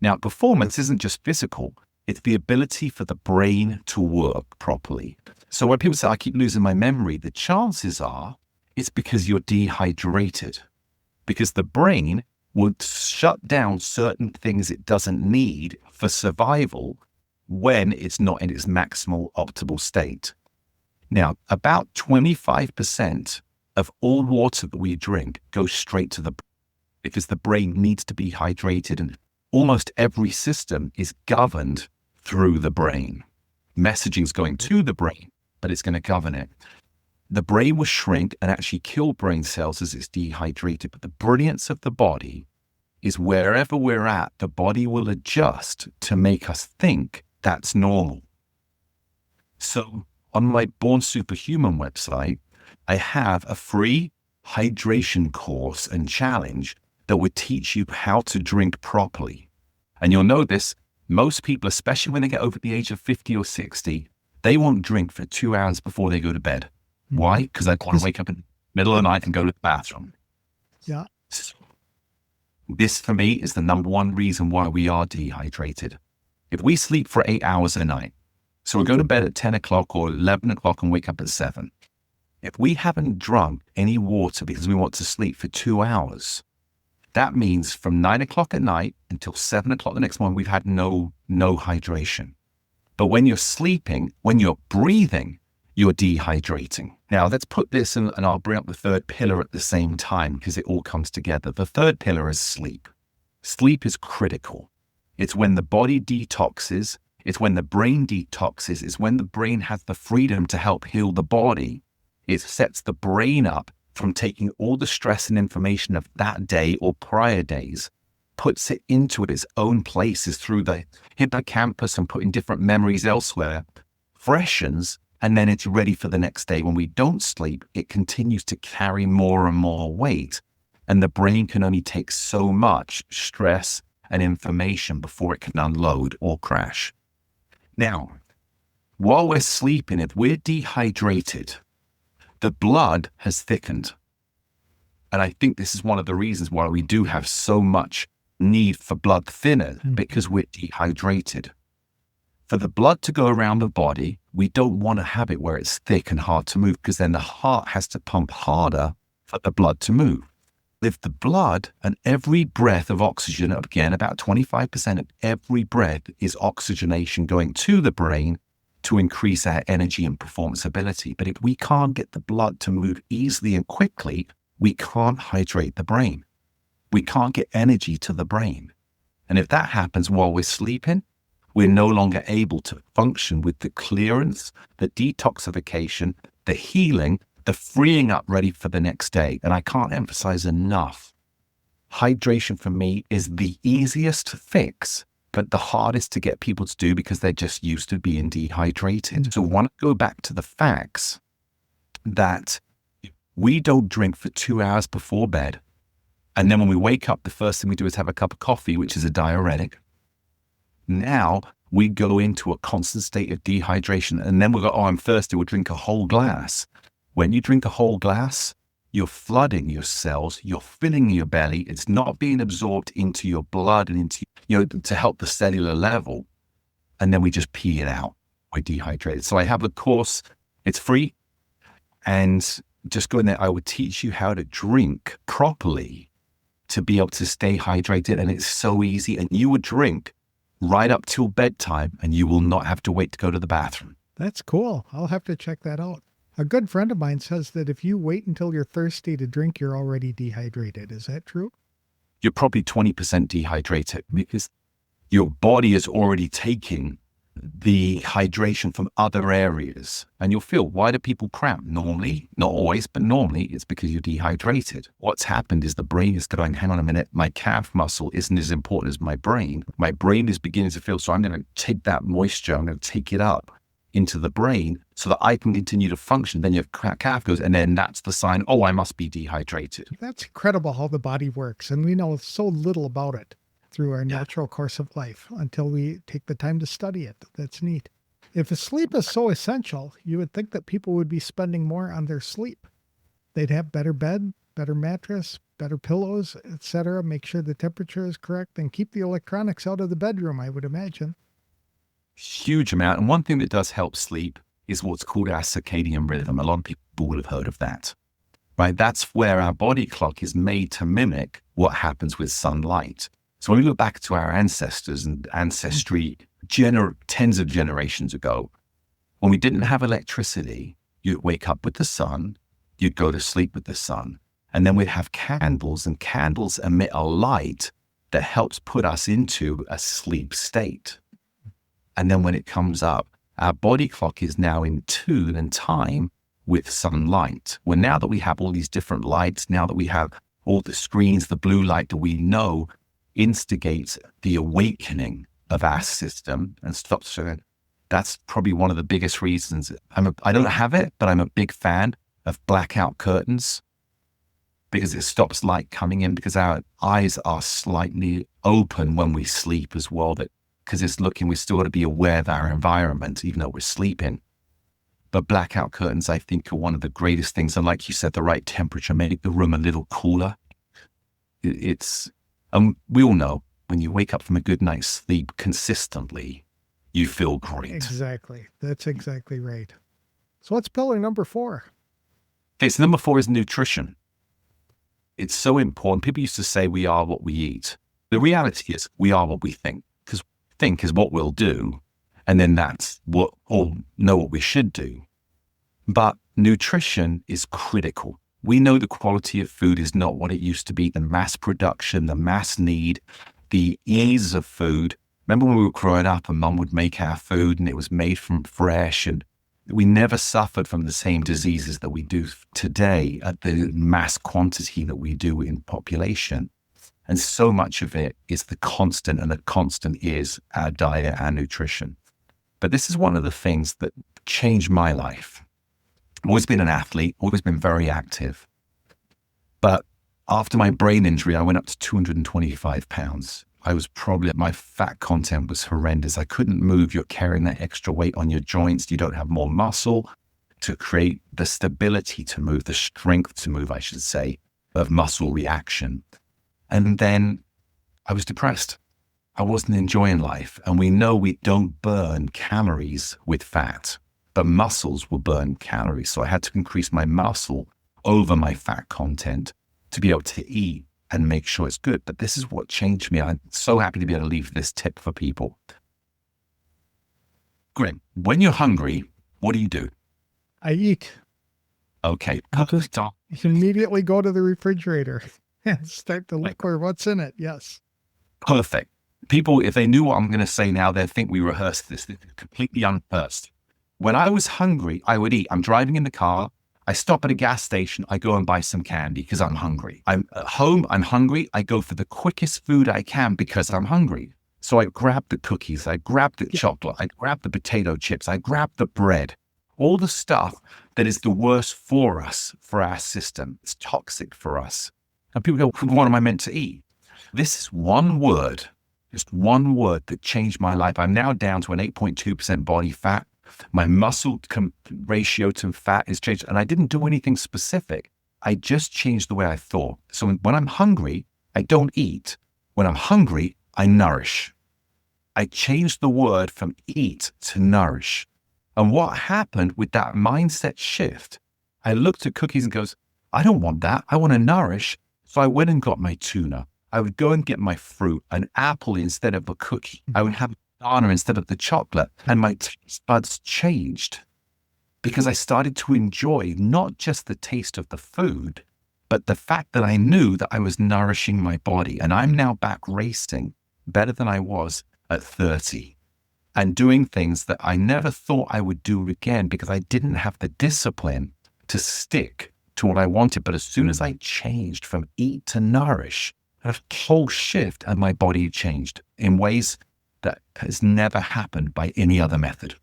Now, performance isn't just physical, it's the ability for the brain to work properly. So when people say, I keep losing my memory, the chances are it's because you're dehydrated, because the brain would shut down certain things it doesn't need for survival when it's not in its maximal optimal state. Now, about 25% of all water that we drink goes straight to the brain because the brain needs to be hydrated, and almost every system is governed through the brain. Messaging's going to the brain, but it's going to govern it. The brain will shrink and actually kill brain cells as it's dehydrated. But the brilliance of the body is wherever we're at, the body will adjust to make us think that's normal. So on my Born Superhuman website, I have a free hydration course and challenge that would teach you how to drink properly. And you'll know this, most people, especially when they get over the age of 50 or 60, they won't drink for 2 hours before they go to bed. Why? Because they want to wake up in the middle of the night and go to the bathroom. Yeah. So this, for me, is the number one reason why we are dehydrated. If we sleep for 8 hours a night, so we go to bed at 10 o'clock or 11 o'clock and wake up at 7. If we haven't drunk any water because we want to sleep for 2 hours, that means from 9 o'clock at night until 7 o'clock the next morning, we've had no hydration. But when you're sleeping, when you're breathing, you're dehydrating. Now, let's put this in, and I'll bring up the third pillar at the same time because it all comes together. The third pillar is sleep. Sleep is critical. It's when the body detoxes. It's when the brain detoxes. It's when the brain has the freedom to help heal the body. It sets the brain up from taking all the stress and information of that day or prior days, puts it into its own places through the hippocampus and putting different memories elsewhere, freshens, and then it's ready for the next day. When we don't sleep, it continues to carry more and more weight, and the brain can only take so much stress and information before it can unload or crash. Now, while we're sleeping, if we're dehydrated, the blood has thickened. And I think this is one of the reasons why we do have so much need for blood thinner, because we're dehydrated. For the blood to go around the body, we don't want to have it where it's thick and hard to move, because then the heart has to pump harder for the blood to move. If the blood and every breath of oxygen, again, about 25% of every breath is oxygenation going to the brain to increase our energy and performance ability. But if we can't get the blood to move easily and quickly, we can't hydrate the brain. We can't get energy to the brain. And if that happens while we're sleeping, we're no longer able to function with the clearance, the detoxification, the healing, the freeing up ready for the next day. And I can't emphasize enough, hydration for me is the easiest fix, but the hardest to get people to do because they're just used to being dehydrated. So I want to go back to the facts that we don't drink for 2 hours before bed. And then when we wake up, the first thing we do is have a cup of coffee, which is a diuretic. Now we go into a constant state of dehydration, and then we'll go, oh, I'm thirsty, we'll drink a whole glass. When you drink a whole glass, you're flooding your cells, you're filling your belly, it's not being absorbed into your blood and into, to help the cellular level. and then we just pee it out. We're dehydrated. So I have a course, it's free, and just go in there. I would teach you how to drink properly to be able to stay hydrated. And it's so easy. And you would drink right up till bedtime, and you will not have to wait to go to the bathroom. That's cool. I'll have to check that out. A good friend of mine says that if you wait until you're thirsty to drink, you're already dehydrated. Is that true? You're probably 20% dehydrated because your body is already taking the hydration from other areas. And you'll feel, why do people cramp? Normally, not always, but normally it's because you're dehydrated. What's happened is the brain is going, hang on a minute, my calf muscle isn't as important as my brain. My brain is beginning to feel, so I'm going to take that moisture, I'm going to take it up into the brain so that I can continue to function. Then your calf goes, and then that's the sign, oh, I must be dehydrated. That's incredible how the body works. And we know so little about it through our natural course of life until we take the time to study it. That's neat. If sleep is so essential, you would think that people would be spending more on their sleep. They'd have better bed, better mattress, better pillows, etc. Make sure the temperature is correct and keep the electronics out of the bedroom, I would imagine. Huge amount. And one thing that does help sleep is what's called our circadian rhythm. A lot of people will have heard of that, right? That's where our body clock is made to mimic what happens with sunlight. So when we look back to our ancestors and ancestry tens of generations ago, when we didn't have electricity, you'd wake up with the sun, you'd go to sleep with the sun, and then we'd have candles, and candles emit a light that helps put us into a sleep state. And then when it comes up, our body clock is now in tune and time with sunlight. Well, now that we have all these different lights, now that we have all the screens, the blue light that we know instigates the awakening of our system and stops it. That's probably one of the biggest reasons. I don't have it, but I'm a big fan of blackout curtains because it stops light coming in, because our eyes are slightly open when we sleep as well. Because it's looking, we still got to be aware of our environment, even though we're sleeping. But blackout curtains, I think, are one of the greatest things. And like you said, the right temperature, make the room a little cooler. We all know when you wake up from a good night's sleep consistently, you feel great. Exactly. That's exactly right. So what's pillar number 4? Okay, so number 4 is nutrition. It's so important. People used to say we are what we eat. The reality is we are what we think, because think is what we'll do. And then that's what, or know what we should do. But nutrition is critical. We know the quality of food is not what it used to be. The mass production, the mass need, the ease of food. Remember when we were growing up and mum would make our food and it was made from fresh, and we never suffered from the same diseases that we do today at the mass quantity that we do in population. And so much of it is the constant, and the constant is our diet, our nutrition. But this is one of the things that changed my life. I've always been an athlete, always been very active. But after my brain injury, I went up to 225 pounds. My fat content was horrendous. I couldn't move. You're carrying that extra weight on your joints. You don't have more muscle to create the stability to move, the strength to move, I should say, of muscle reaction. And then I was depressed. I wasn't enjoying life. And we know we don't burn calories with fat, but muscles will burn calories. So I had to increase my muscle over my fat content to be able to eat and make sure it's good. But this is what changed me. I'm so happy to be able to leave this tip for people. Great. When you're hungry, what do? I eat. Okay. You immediately go to the refrigerator and start to look for what's in it. Yes. Perfect. People, if they knew what I'm going to say now, they'd think we rehearsed this. This is completely unrehearsed. When I was hungry, I would eat. I'm driving in the car. I stop at a gas station. I go and buy some candy because I'm hungry. I'm at home. I'm hungry. I go for the quickest food I can because I'm hungry. So I grab the cookies. I grab the chocolate. I grab the potato chips. I grab the bread. All the stuff that is the worst for us, for our system. It's toxic for us. And people go, what am I meant to eat? This is one word, just one word that changed my life. I'm now down to an 8.2% body fat. My muscle ratio to fat is changed. And I didn't do anything specific. I just changed the way I thought. So when I'm hungry, I don't eat. When I'm hungry, I nourish. I changed the word from eat to nourish. And what happened with that mindset shift, I looked at cookies and goes, I don't want that. I want to nourish. So I went and got my tuna. I would go and get my fruit, an apple instead of a cookie. I would have a banana instead of the chocolate. And my taste buds changed because I started to enjoy not just the taste of the food, but the fact that I knew that I was nourishing my body. And I'm now back racing better than I was at 30 and doing things that I never thought I would do again because I didn't have the discipline to stick to what I wanted. But as soon as I changed from eat to nourish, a whole shift and my body changed in ways that has never happened by any other method.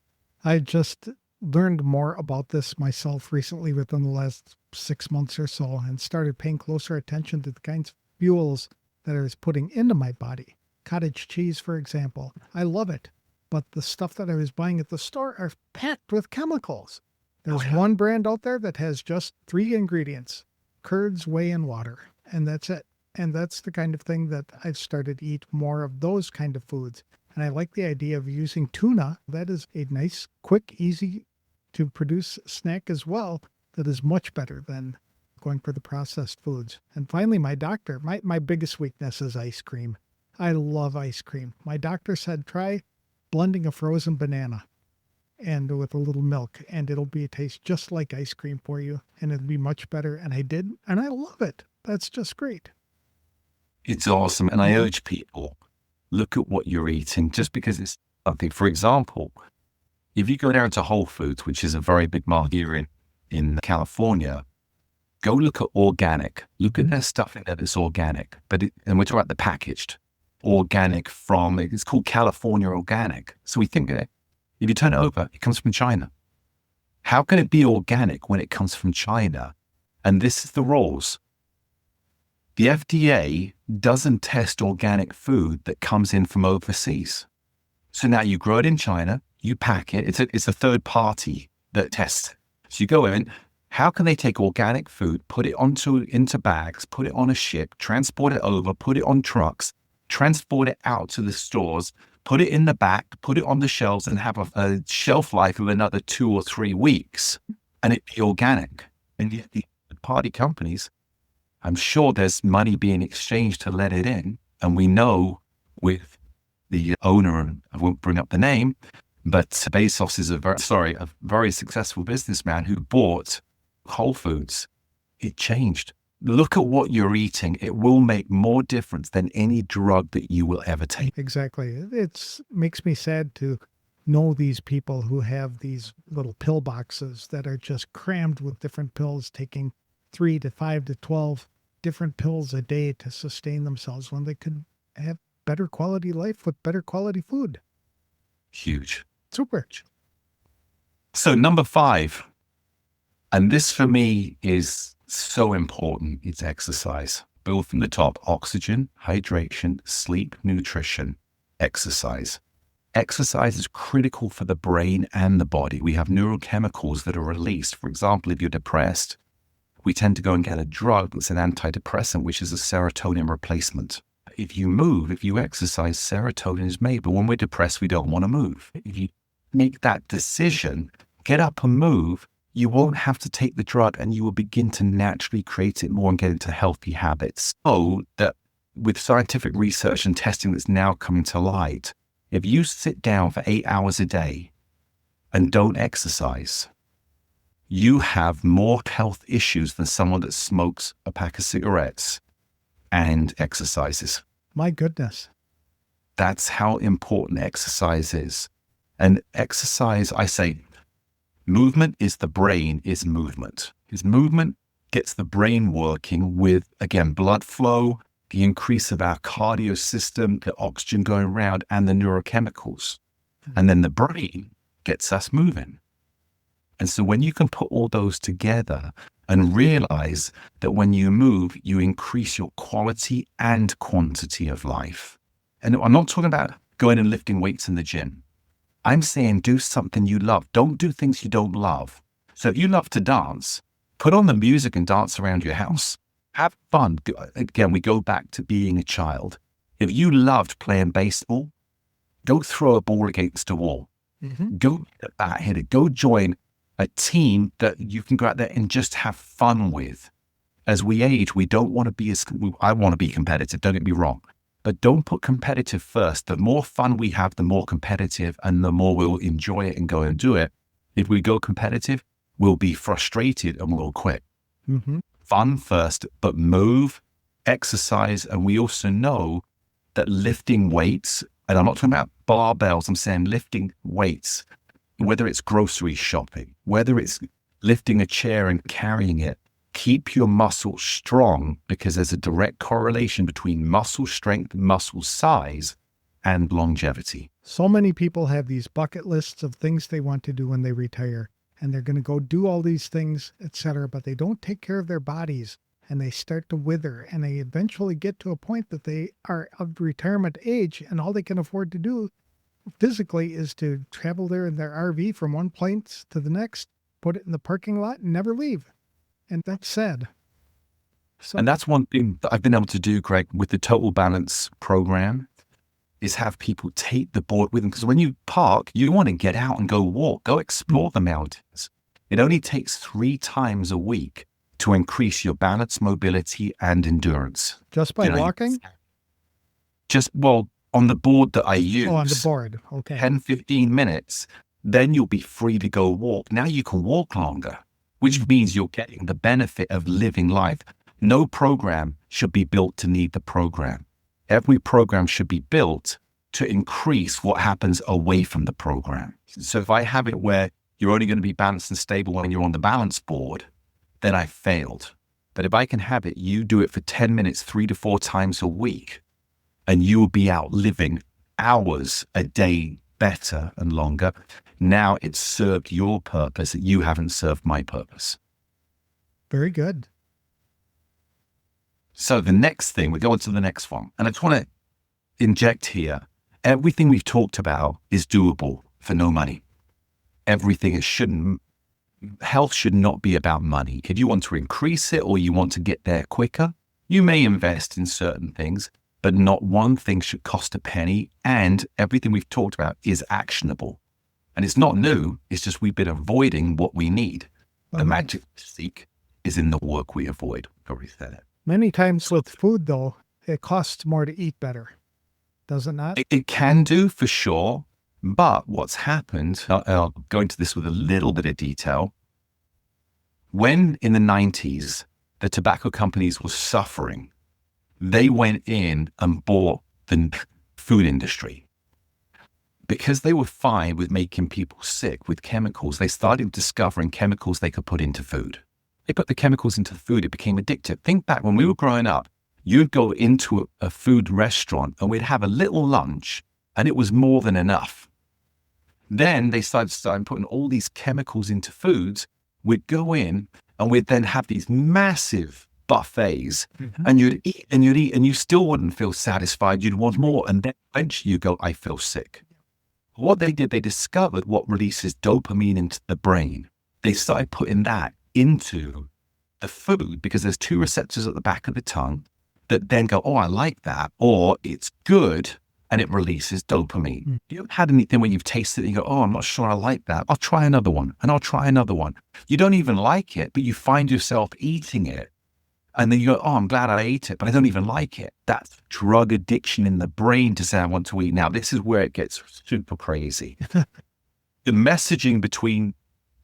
I just learned more about this myself recently within the last 6 months or so and started paying closer attention to the kinds of fuels that I was putting into my body. Cottage cheese, for example. I love it, but the stuff that I was buying at the store are packed with chemicals. There's one brand out there that has just 3 ingredients: curds, whey, and water, and that's it. And that's the kind of thing that I've started to eat more of, those kind of foods. And I like the idea of using tuna. That is a nice, quick, easy to produce snack as well that is much better than going for the processed foods. And finally, my doctor, my biggest weakness is ice cream. I love ice cream. My doctor said, try blending a frozen banana and with a little milk, and it'll taste just like ice cream for you, and it'll be much better. And I did, and I love it. That's just great. It's awesome. And I urge people, look at what you're eating just because it's something. For example, if you go down to Whole Foods, which is a very big market here in California, go look at organic. Look at their stuff in there that's organic. And we're talking about the packaged. Organic it's called California organic. So we think that if you turn it over, it comes from China. How can it be organic when it comes from China? And this is the rules. The FDA doesn't test organic food that comes in from overseas. So now you grow it in China, you pack it. It's a third party that tests. So you go in. How can they take organic food, put it into bags, put it on a ship, transport it over, put it on trucks, transport it out to the stores, put it in the back, put it on the shelves, and have a shelf life of another 2 or 3 weeks, and it be organic? And yet the party companies, I'm sure there's money being exchanged to let it in. And we know with the owner, and I won't bring up the name, but Bezos is a very successful businessman who bought Whole Foods. It changed. Look at what you're eating. It will make more difference than any drug that you will ever take. Exactly. It makes me sad to know these people who have these little pill boxes that are just crammed with different pills, taking 3 to 5 to 12 different pills a day to sustain themselves when they could have better quality life with better quality food. Huge. Super. So number 5, and this for me is so important, it's exercise. Build from the top: oxygen, hydration, sleep, nutrition, exercise. Exercise is critical for the brain and the body. We have neurochemicals that are released. For example, if you're depressed, we tend to go and get a drug that's an antidepressant, which is a serotonin replacement. If you move, if you exercise, serotonin is made. But when we're depressed, we don't want to move. If you make that decision, get up and move, you won't have to take the drug, and you will begin to naturally create it more and get into healthy habits. So that with scientific research and testing that's now coming to light, if you sit down for 8 hours a day and don't exercise, you have more health issues than someone that smokes a pack of cigarettes and exercises. My goodness. That's how important exercise is. And exercise, I say, movement is the brain, is movement. Because movement gets the brain working with, again, blood flow, the increase of our cardio system, the oxygen going around, and the neurochemicals. And then the brain gets us moving. And so when you can put all those together and realize that when you move, you increase your quality and quantity of life. And I'm not talking about going and lifting weights in the gym. I'm saying do something you love. Don't do things you don't love. So if you love to dance, put on the music and dance around your house. Have fun. Again, we go back to being a child. If you loved playing baseball, Go throw a ball against a wall. Go hit it. Go join a team that you can go out there and just have fun with. As we age, we don't want to be I want to be competitive, don't get me wrong, but don't put competitive first. The more fun we have, the more competitive, and the more we'll enjoy it and go and do it. If we go competitive, we'll be frustrated and we'll quit. Fun first, but move, exercise. And we also know that lifting weights, and I'm not talking about barbells, I'm saying lifting weights, whether it's grocery shopping, whether it's lifting a chair and carrying it, keep your muscles strong, because there's a direct correlation between muscle strength, muscle size, and longevity. So many people have these bucket lists of things they want to do when they retire, and they're going to go do all these things, etc., but they don't take care of their bodies, and they start to wither, and they eventually get to a point that they are of retirement age, and all they can afford to do physically is to travel there in their RV from one place to the next, put it in the parking lot, and never leave. And that's sad. So, and that's one thing that I've been able to do, Greg, with the Total Balance program, is have people take the board with them. Because when you park, you want to get out and go walk, go explore the mountains. It only takes 3 times a week to increase your balance, mobility, and endurance. Just by walking? On the board that I use. Oh, on the board. Okay. 10, 15 minutes, then you'll be free to go walk. Now you can walk longer, which means you're getting the benefit of living life. No program should be built to need the program. Every program should be built to increase what happens away from the program. So if I have it where you're only going to be balanced and stable when you're on the balance board, then I failed. But if I can have it, you do it for 10 minutes, 3 to 4 times a week, and you will be out living hours a day better and longer. Now it's served your purpose. You haven't served my purpose. Very good. So the next thing, we go on to the next one. And I just want to inject here, everything we've talked about is doable for no money. Health should not be about money. If you want to increase it or you want to get there quicker, you may invest in certain things, but not one thing should cost a penny. And everything we've talked about is actionable. And it's not new. It's just we've been avoiding what we need. The magic we seek is in the work we avoid. Already said it. Many times with food, though, it costs more to eat better. Does it not? It can do, for sure. But what's happened, I'll go into this with a little bit of detail. When in the 90s, the tobacco companies were suffering, they went in and bought the food industry. Because they were fine with making people sick with chemicals, they started discovering chemicals they could put into food. They put the chemicals into food, it became addictive. Think back when we were growing up, you'd go into a food restaurant and we'd have a little lunch and it was more than enough. Then they started putting all these chemicals into foods. We'd go in and we'd then have these massive buffets, and you'd eat and you still wouldn't feel satisfied. You'd want more. And then eventually you go, I feel sick. What they did, they discovered what releases dopamine into the brain. They started putting that into the food because there's 2 receptors at the back of the tongue that then go, oh, I like that, or it's good, and it releases dopamine. You haven't had anything when you've tasted it and you go, oh, I'm not sure I like that. I'll try another one, and I'll try another one. You don't even like it, but you find yourself eating it. And then you go, oh, I'm glad I ate it, but I don't even like it. That's drug addiction in the brain to say I want to eat. Now, this is where it gets super crazy. The messaging between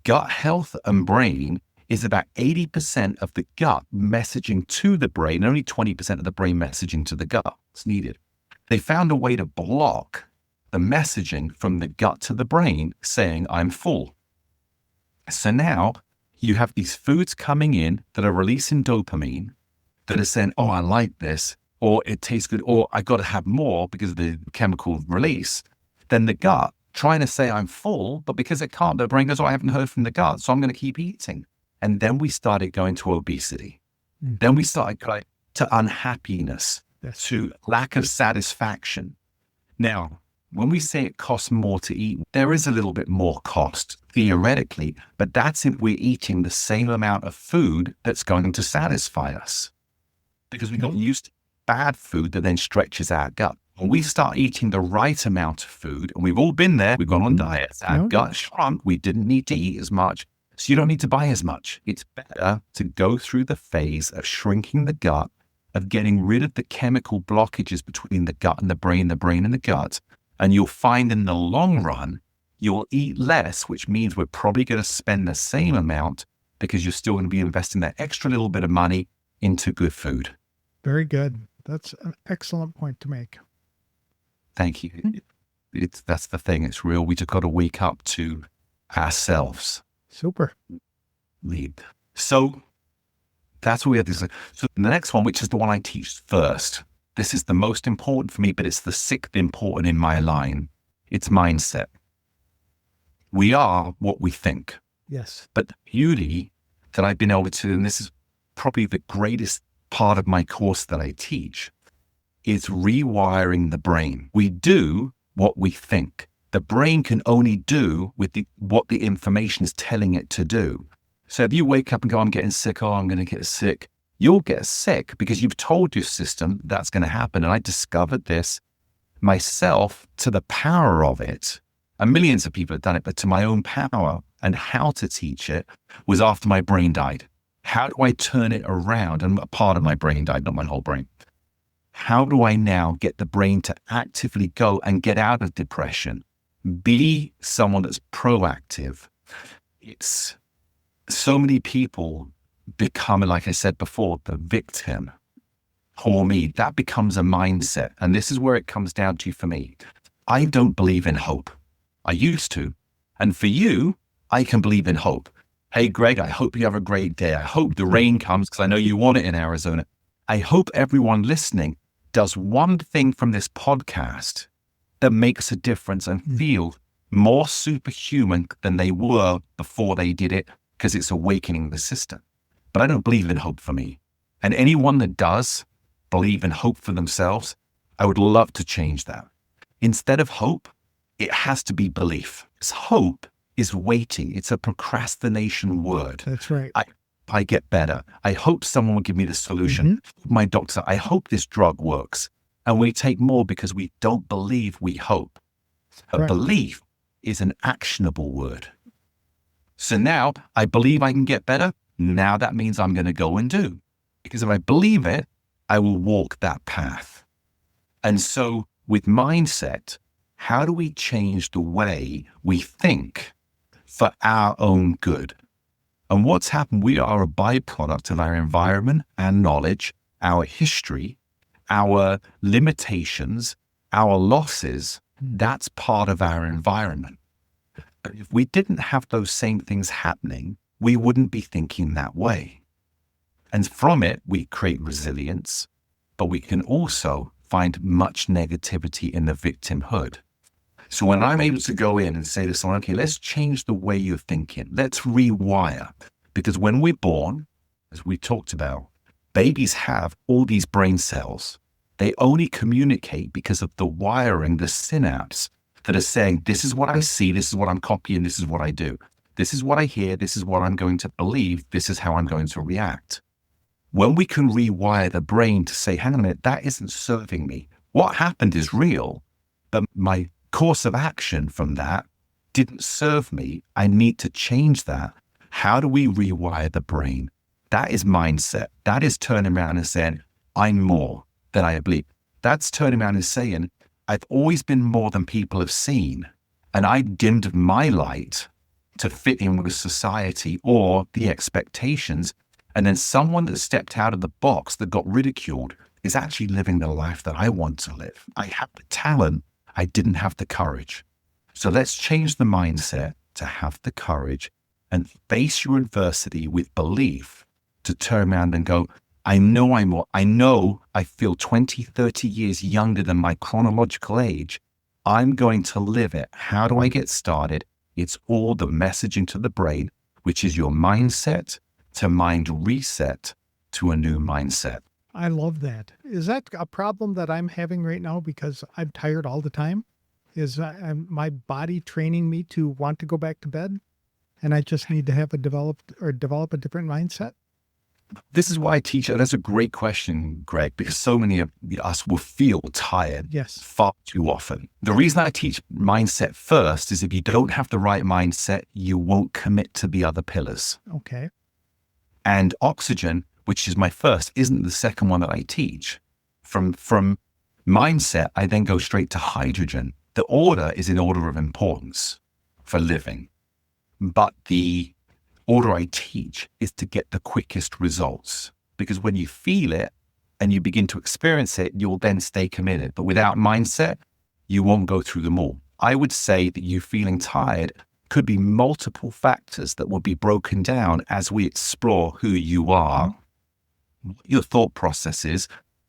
gut health and brain is about 80% of the gut messaging to the brain, only 20% of the brain messaging to the gut. It's needed. They found a way to block the messaging from the gut to the brain saying, I'm full. So now you have these foods coming in that are releasing dopamine that are saying, oh, I like this, or it tastes good, or I got to have more because of the chemical release. Then the gut trying to say I'm full, but because it can't, the brain goes, oh, I haven't heard from the gut, so I'm going to keep eating. And then we started going to obesity. Then we started going to unhappiness, to lack of satisfaction. Now, when we say it costs more to eat, there is a little bit more cost theoretically, but that's if we're eating the same amount of food that's going to satisfy us. Because we got used to bad food that then stretches our gut. When we start eating the right amount of food, and we've all been there, we've gone on diets, our gut shrunk, we didn't need to eat as much. So you don't need to buy as much. It's better to go through the phase of shrinking the gut, of getting rid of the chemical blockages between the gut and the brain and the gut. And you'll find in the long run, you'll eat less, which means we're probably going to spend the same amount because you're still going to be investing that extra little bit of money into good food. Very good. That's an excellent point to make. Thank you. That's the thing. It's real. We just got to wake up to ourselves. Super. Lead. So that's what we have this. So the next one, which is the one I teach first, this is the most important for me, but it's the sixth important in my line. It's mindset. We are what we think. Yes. But the beauty that I've been able to, and this is probably the greatest part of my course that I teach, is rewiring the brain. We do what we think. The brain can only do with what the information is telling it to do. So if you wake up and go, I'm getting sick, I'm going to get sick, you'll get sick because you've told your system that's going to happen. And I discovered this myself to the power of it. And millions of people have done it, but to my own power and how to teach it was after my brain died. How do I turn it around? And a part of my brain died, not my whole brain. How do I now get the brain to actively go and get out of depression? Be someone that's proactive. It's so many people become, like I said before, the victim. Poor me. That becomes a mindset. And this is where it comes down to for me. I don't believe in hope. I used to. And for you, I can believe in hope. Hey, Greg, I hope you have a great day. I hope the rain comes because I know you want it in Arizona. I hope everyone listening does one thing from this podcast that makes a difference and feel more superhuman than they were before they did it, because it's awakening the system. But I don't believe in hope for me. And anyone that does believe in hope for themselves, I would love to change that. Instead of hope, it has to be belief. Because hope is waiting. It's a procrastination word. That's right. I get better. I hope someone will give me the solution. My doctor, I hope this drug works. And we take more because we don't believe, we hope. A belief is an actionable word. So now I believe I can get better. Now that means I'm going to go and do. Because if I believe it, I will walk that path. And so with mindset, how do we change the way we think for our own good? And what's happened, we are a byproduct of our environment, our knowledge, our history, our limitations, our losses. That's part of our environment. But if we didn't have those same things happening, we wouldn't be thinking that way. And from it, we create resilience, but we can also find much negativity in the victimhood. So when I'm able to go in and say to someone, okay, let's change the way you're thinking. Let's rewire. Because when we're born, as we talked about, babies have all these brain cells. They only communicate because of the wiring, the synapse that are saying, this is what I see, this is what I'm copying, this is what I do. This is what I hear, this is what I'm going to believe, this is how I'm going to react. When we can rewire the brain to say, hang on a minute, that isn't serving me. What happened is real, but my course of action from that didn't serve me. I need to change that. How do we rewire the brain? That is mindset. That is turning around and saying, I'm more than I believe. That's turning around and saying, I've always been more than people have seen. And I dimmed my light to fit in with society or the expectations. And then someone that stepped out of the box that got ridiculed is actually living the life that I want to live. I have the talent. I didn't have the courage. So let's change the mindset to have the courage and face your adversity with belief to turn around and go, I know I'm more. I know I feel 20, 30 years younger than my chronological age. I'm going to live it. How do I get started? It's all the messaging to the brain, which is your mindset to mind reset to a new mindset. I love that. Is that a problem that I'm having right now because I'm tired all the time? Is my body training me to want to go back to bed? And I just need to have develop a different mindset? This is why I teach. That's a great question, Greg, because so many of us will feel tired Yes. far too often. The reason I teach mindset first is if you don't have the right mindset, you won't commit to the other pillars. Okay. And oxygen, which is my first, isn't the second one that I teach. From mindset, I then go straight to hydrogen. The order is in order of importance for living. But the order I teach is to get the quickest results. Because when you feel it and you begin to experience it, you'll then stay committed. But without mindset, you won't go through them all. I would say that you feeling tired could be multiple factors that will be broken down as we explore who you are, what your thought process is,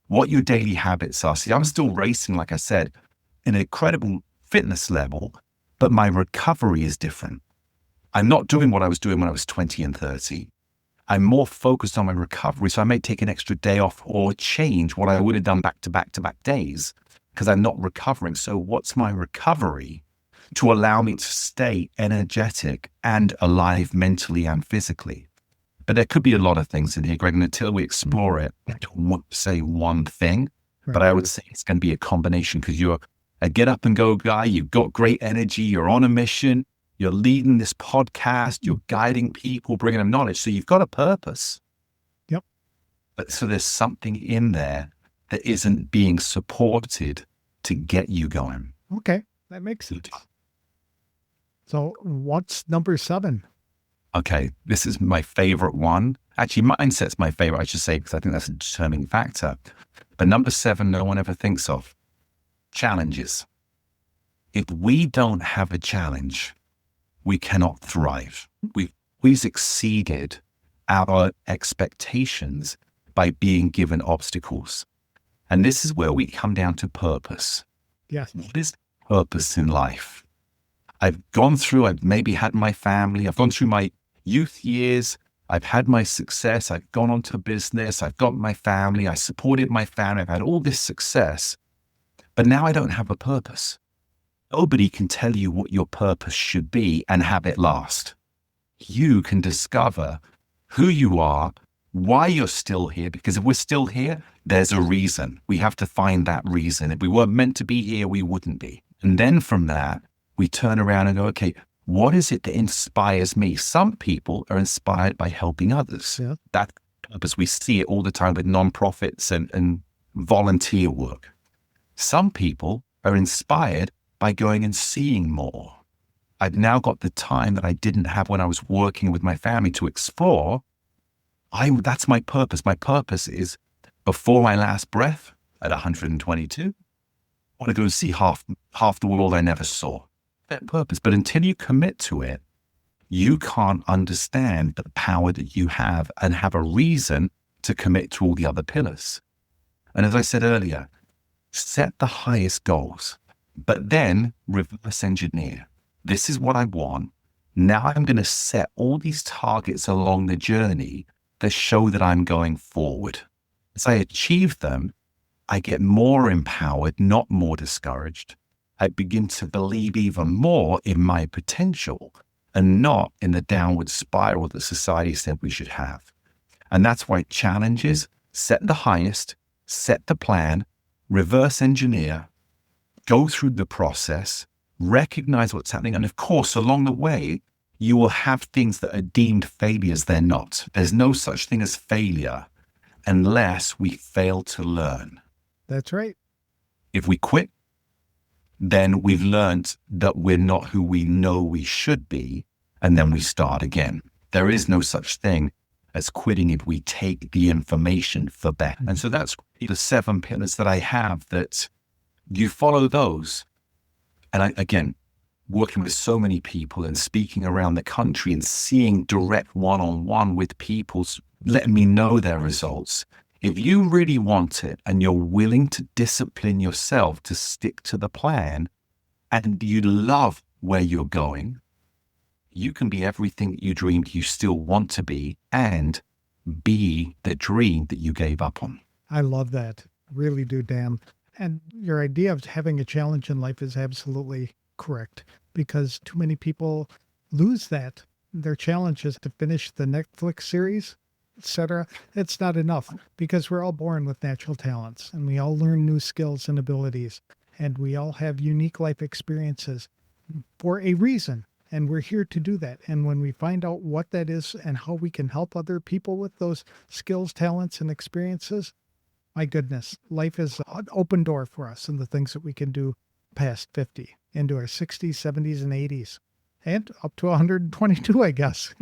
what your daily habits are. See, I'm still racing, like I said, in an incredible fitness level, but my recovery is different. I'm not doing what I was doing when I was 20 and 30. I'm more focused on my recovery. So I may take an extra day off or change what I would have done back to back to back days because I'm not recovering. So what's my recovery to allow me to stay energetic and alive mentally and physically? But there could be a lot of things in here, Greg, and until we explore it, I don't want to say one thing, but I would say it's going to be a combination because you're a get up and go guy. You've got great energy. You're on a mission. You're leading this podcast. You're guiding people, bringing them knowledge. So you've got a purpose. Yep. But so there's something in there that isn't being supported to get you going. Okay. That makes sense. So what's number 7? Okay. This is my favorite one. Actually, mindset's my favorite, I should say, because I think that's a determining factor. But number 7, no one ever thinks of. Challenges. If we don't have a challenge, we cannot thrive. We've exceeded our expectations by being given obstacles. And this is where we come down to purpose. Yes. What is purpose in life? I've maybe had my family, I've gone through my youth years, I've had my success, I've gone on to business, I've got my family, I supported my family, I've had all this success, but now I don't have a purpose. Nobody can tell you what your purpose should be and have it last. You can discover who you are, why you're still here, because if we're still here, there's a reason. We have to find that reason. If we weren't meant to be here, we wouldn't be. And then from that, we turn around and go, okay, what is it that inspires me? Some people are inspired by helping others. Yeah. That purpose, we see it all the time with nonprofits and volunteer work. Some people are inspired by going and seeing more. I've now got the time that I didn't have when I was working with my family to explore. That's my purpose. My purpose is before my last breath at 122, I want to go and see half the world I never saw. That purpose. But until you commit to it, you can't understand the power that you have and have a reason to commit to all the other pillars. And as I said earlier, set the highest goals, but then reverse engineer. This is what I want. Now I'm going to set all these targets along the journey that show that I'm going forward. As I achieve them, I get more empowered, not more discouraged. I begin to believe even more in my potential and not in the downward spiral that society said we should have. And that's why challenges, set the highest, set the plan, reverse engineer, go through the process, recognize what's happening. And of course, along the way, you will have things that are deemed failures. They're not. There's no such thing as failure unless we fail to learn. That's right. If we quit, then we've learned that we're not who we know we should be, and then we start again. There is no such thing as quitting if we take the information for that. And so that's the 7 pillars that I have, that you follow those. And again, working with so many people and speaking around the country and seeing direct one-on-one with people, letting me know their results. If you really want it and you're willing to discipline yourself to stick to the plan and you love where you're going, you can be everything that you dreamed you still want to be and be the dream that you gave up on. I love that. Really do, Dan. And your idea of having a challenge in life is absolutely correct, because too many people lose that. Their challenge is to finish the Netflix series, etc. It's not enough because we're all born with natural talents and we all learn new skills and abilities and we all have unique life experiences for a reason. And we're here to do that. And when we find out what that is and how we can help other people with those skills, talents, and experiences, my goodness, life is an open door for us and the things that we can do past 50 into our 60s, 70s, and 80s, and up to 122, I guess.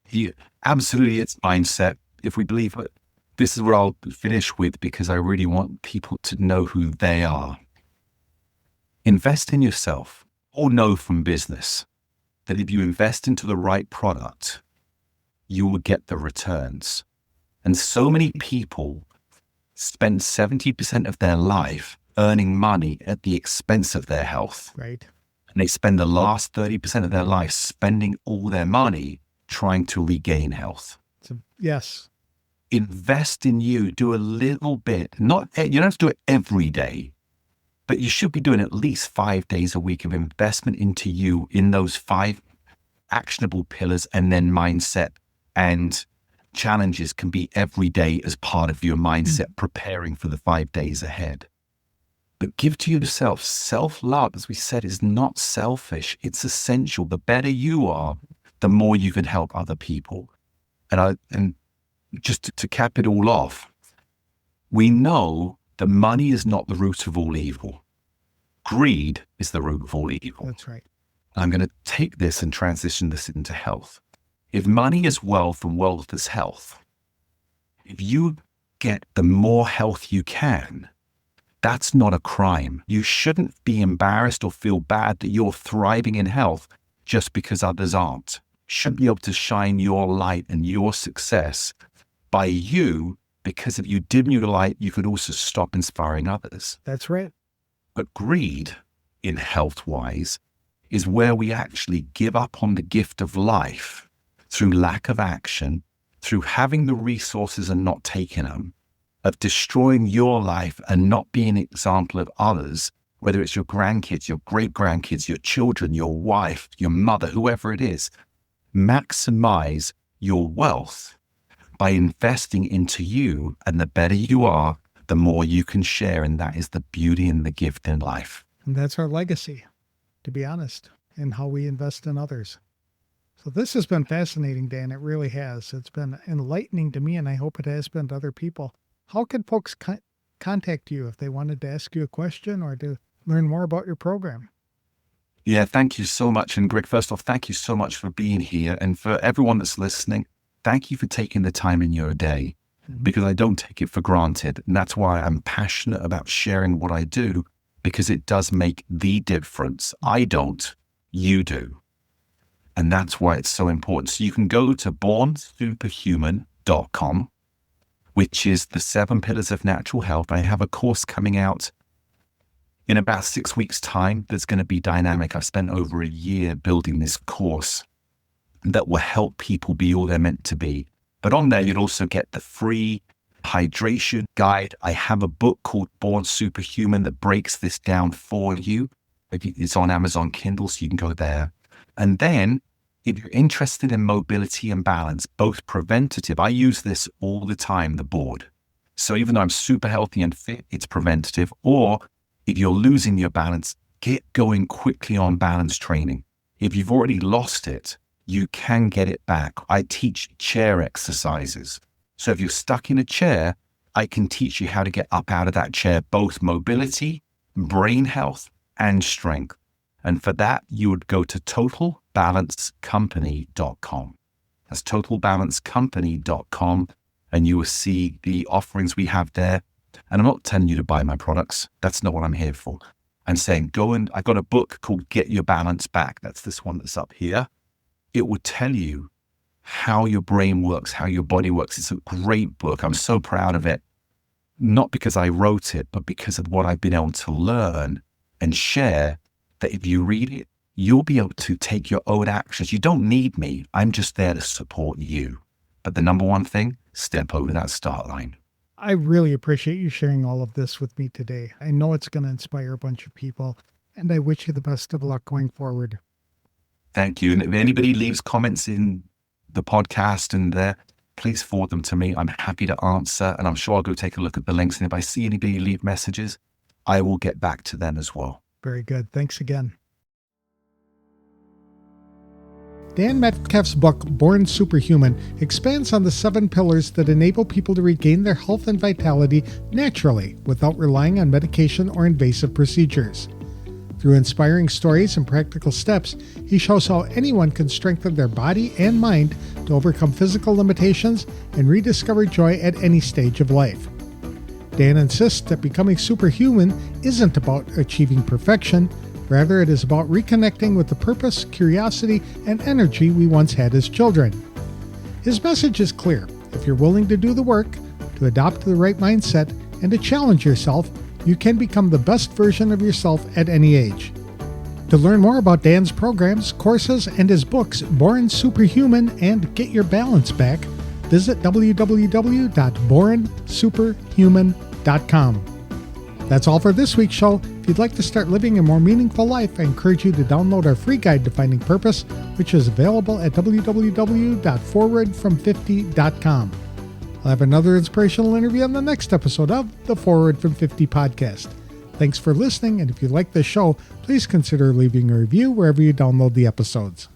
Yeah, absolutely. It's mindset. If we believe it, this is what I'll finish with because I really want people to know who they are. Invest in yourself. Or know from business that if you invest into the right product, you will get the returns. And so many people spend 70% of their life earning money at the expense of their health. Right. And they spend the last 30% of their life spending all their money trying to regain health. Yes. Invest in you. Do a little bit. You don't have to do it every day, but you should be doing at least 5 days a week of investment into you in those 5 actionable pillars, and then mindset and challenges can be every day as part of your mindset, preparing for the 5 days ahead. But give to yourself. Self-love, as we said, is not selfish. It's essential. The better you are, the more you can help other people. And just to cap it all off, we know that money is not the root of all evil. Greed is the root of all evil. That's right. I'm going to take this and transition this into health. If money is wealth and wealth is health, if you get the more health you can, that's not a crime. You shouldn't be embarrassed or feel bad that you're thriving in health just because others aren't. You should be able to shine your light and your success by you, because if you dim your light, you could also stop inspiring others. That's right. But greed, in health-wise, is where we actually give up on the gift of life through lack of action, through having the resources and not taking them, of destroying your life and not being an example of others, whether it's your grandkids, your great-grandkids, your children, your wife, your mother, whoever it is. Maximize your wealth by investing into you, and the better you are, the more you can share, and that is the beauty and the gift in life. And that's our legacy, to be honest, and how we invest in others. So this has been fascinating, Dan. It really has. It's been enlightening to me, and I hope it has been to other people. How can folks contact you if they wanted to ask you a question or to learn more about your program? Yeah, thank you so much. And Greg, first off, thank you so much for being here. And for everyone that's listening, thank you for taking the time in your day, because I don't take it for granted. And that's why I'm passionate about sharing what I do, because it does make the difference. I don't, you do. And that's why it's so important. So you can go to bornsuperhuman.com, which is the 7 pillars of natural health. I have a course coming out in about 6 weeks' time that's going to be dynamic. I've spent over a year building this course that will help people be all they're meant to be. But on there, you'll also get the free hydration guide. I have a book called Born Superhuman that breaks this down for you. It's on Amazon Kindle, so you can go there. And then if you're interested in mobility and balance, both preventative, I use this all the time, the board. So even though I'm super healthy and fit, it's preventative. Or if you're losing your balance, get going quickly on balance training. If you've already lost it, you can get it back. I teach chair exercises. So if you're stuck in a chair, I can teach you how to get up out of that chair, both mobility, brain health, and strength. And for that, you would go to totalbalancecompany.com. That's totalbalancecompany.com, and you will see the offerings we have there. And I'm not telling you to buy my products. That's not what I'm here for. I'm saying I've got a book called Get Your Balance Back. That's this one that's up here. It will tell you how your brain works, how your body works. It's a great book. I'm so proud of it. Not because I wrote it, but because of what I've been able to learn and share, that if you read it, you'll be able to take your own actions. You don't need me. I'm just there to support you. But the number one thing, step over that start line. I really appreciate you sharing all of this with me today. I know it's going to inspire a bunch of people, and I wish you the best of luck going forward. Thank you. And if anybody leaves comments in the podcast and there, please forward them to me. I'm happy to answer, and I'm sure I'll go take a look at the links. And if I see anybody leave messages, I will get back to them as well. Very good. Thanks again. Dan Metcalfe's book, Born Superhuman, expands on the 7 pillars that enable people to regain their health and vitality naturally without relying on medication or invasive procedures. Through inspiring stories and practical steps, he shows how anyone can strengthen their body and mind to overcome physical limitations and rediscover joy at any stage of life. Dan insists that becoming superhuman isn't about achieving perfection. Rather, it is about reconnecting with the purpose, curiosity, and energy we once had as children. His message is clear. If you're willing to do the work, to adopt the right mindset, and to challenge yourself, you can become the best version of yourself at any age. To learn more about Dan's programs, courses, and his books, Born Superhuman and Get Your Balance Back, visit www.bornsuperhuman.com. That's all for this week's show. If you'd like to start living a more meaningful life, I encourage you to download our free guide to finding purpose, which is available at www.forwardfrom50.com. I'll have another inspirational interview on the next episode of the Forward from 50 podcast. Thanks for listening, and if you like this show, please consider leaving a review wherever you download the episodes.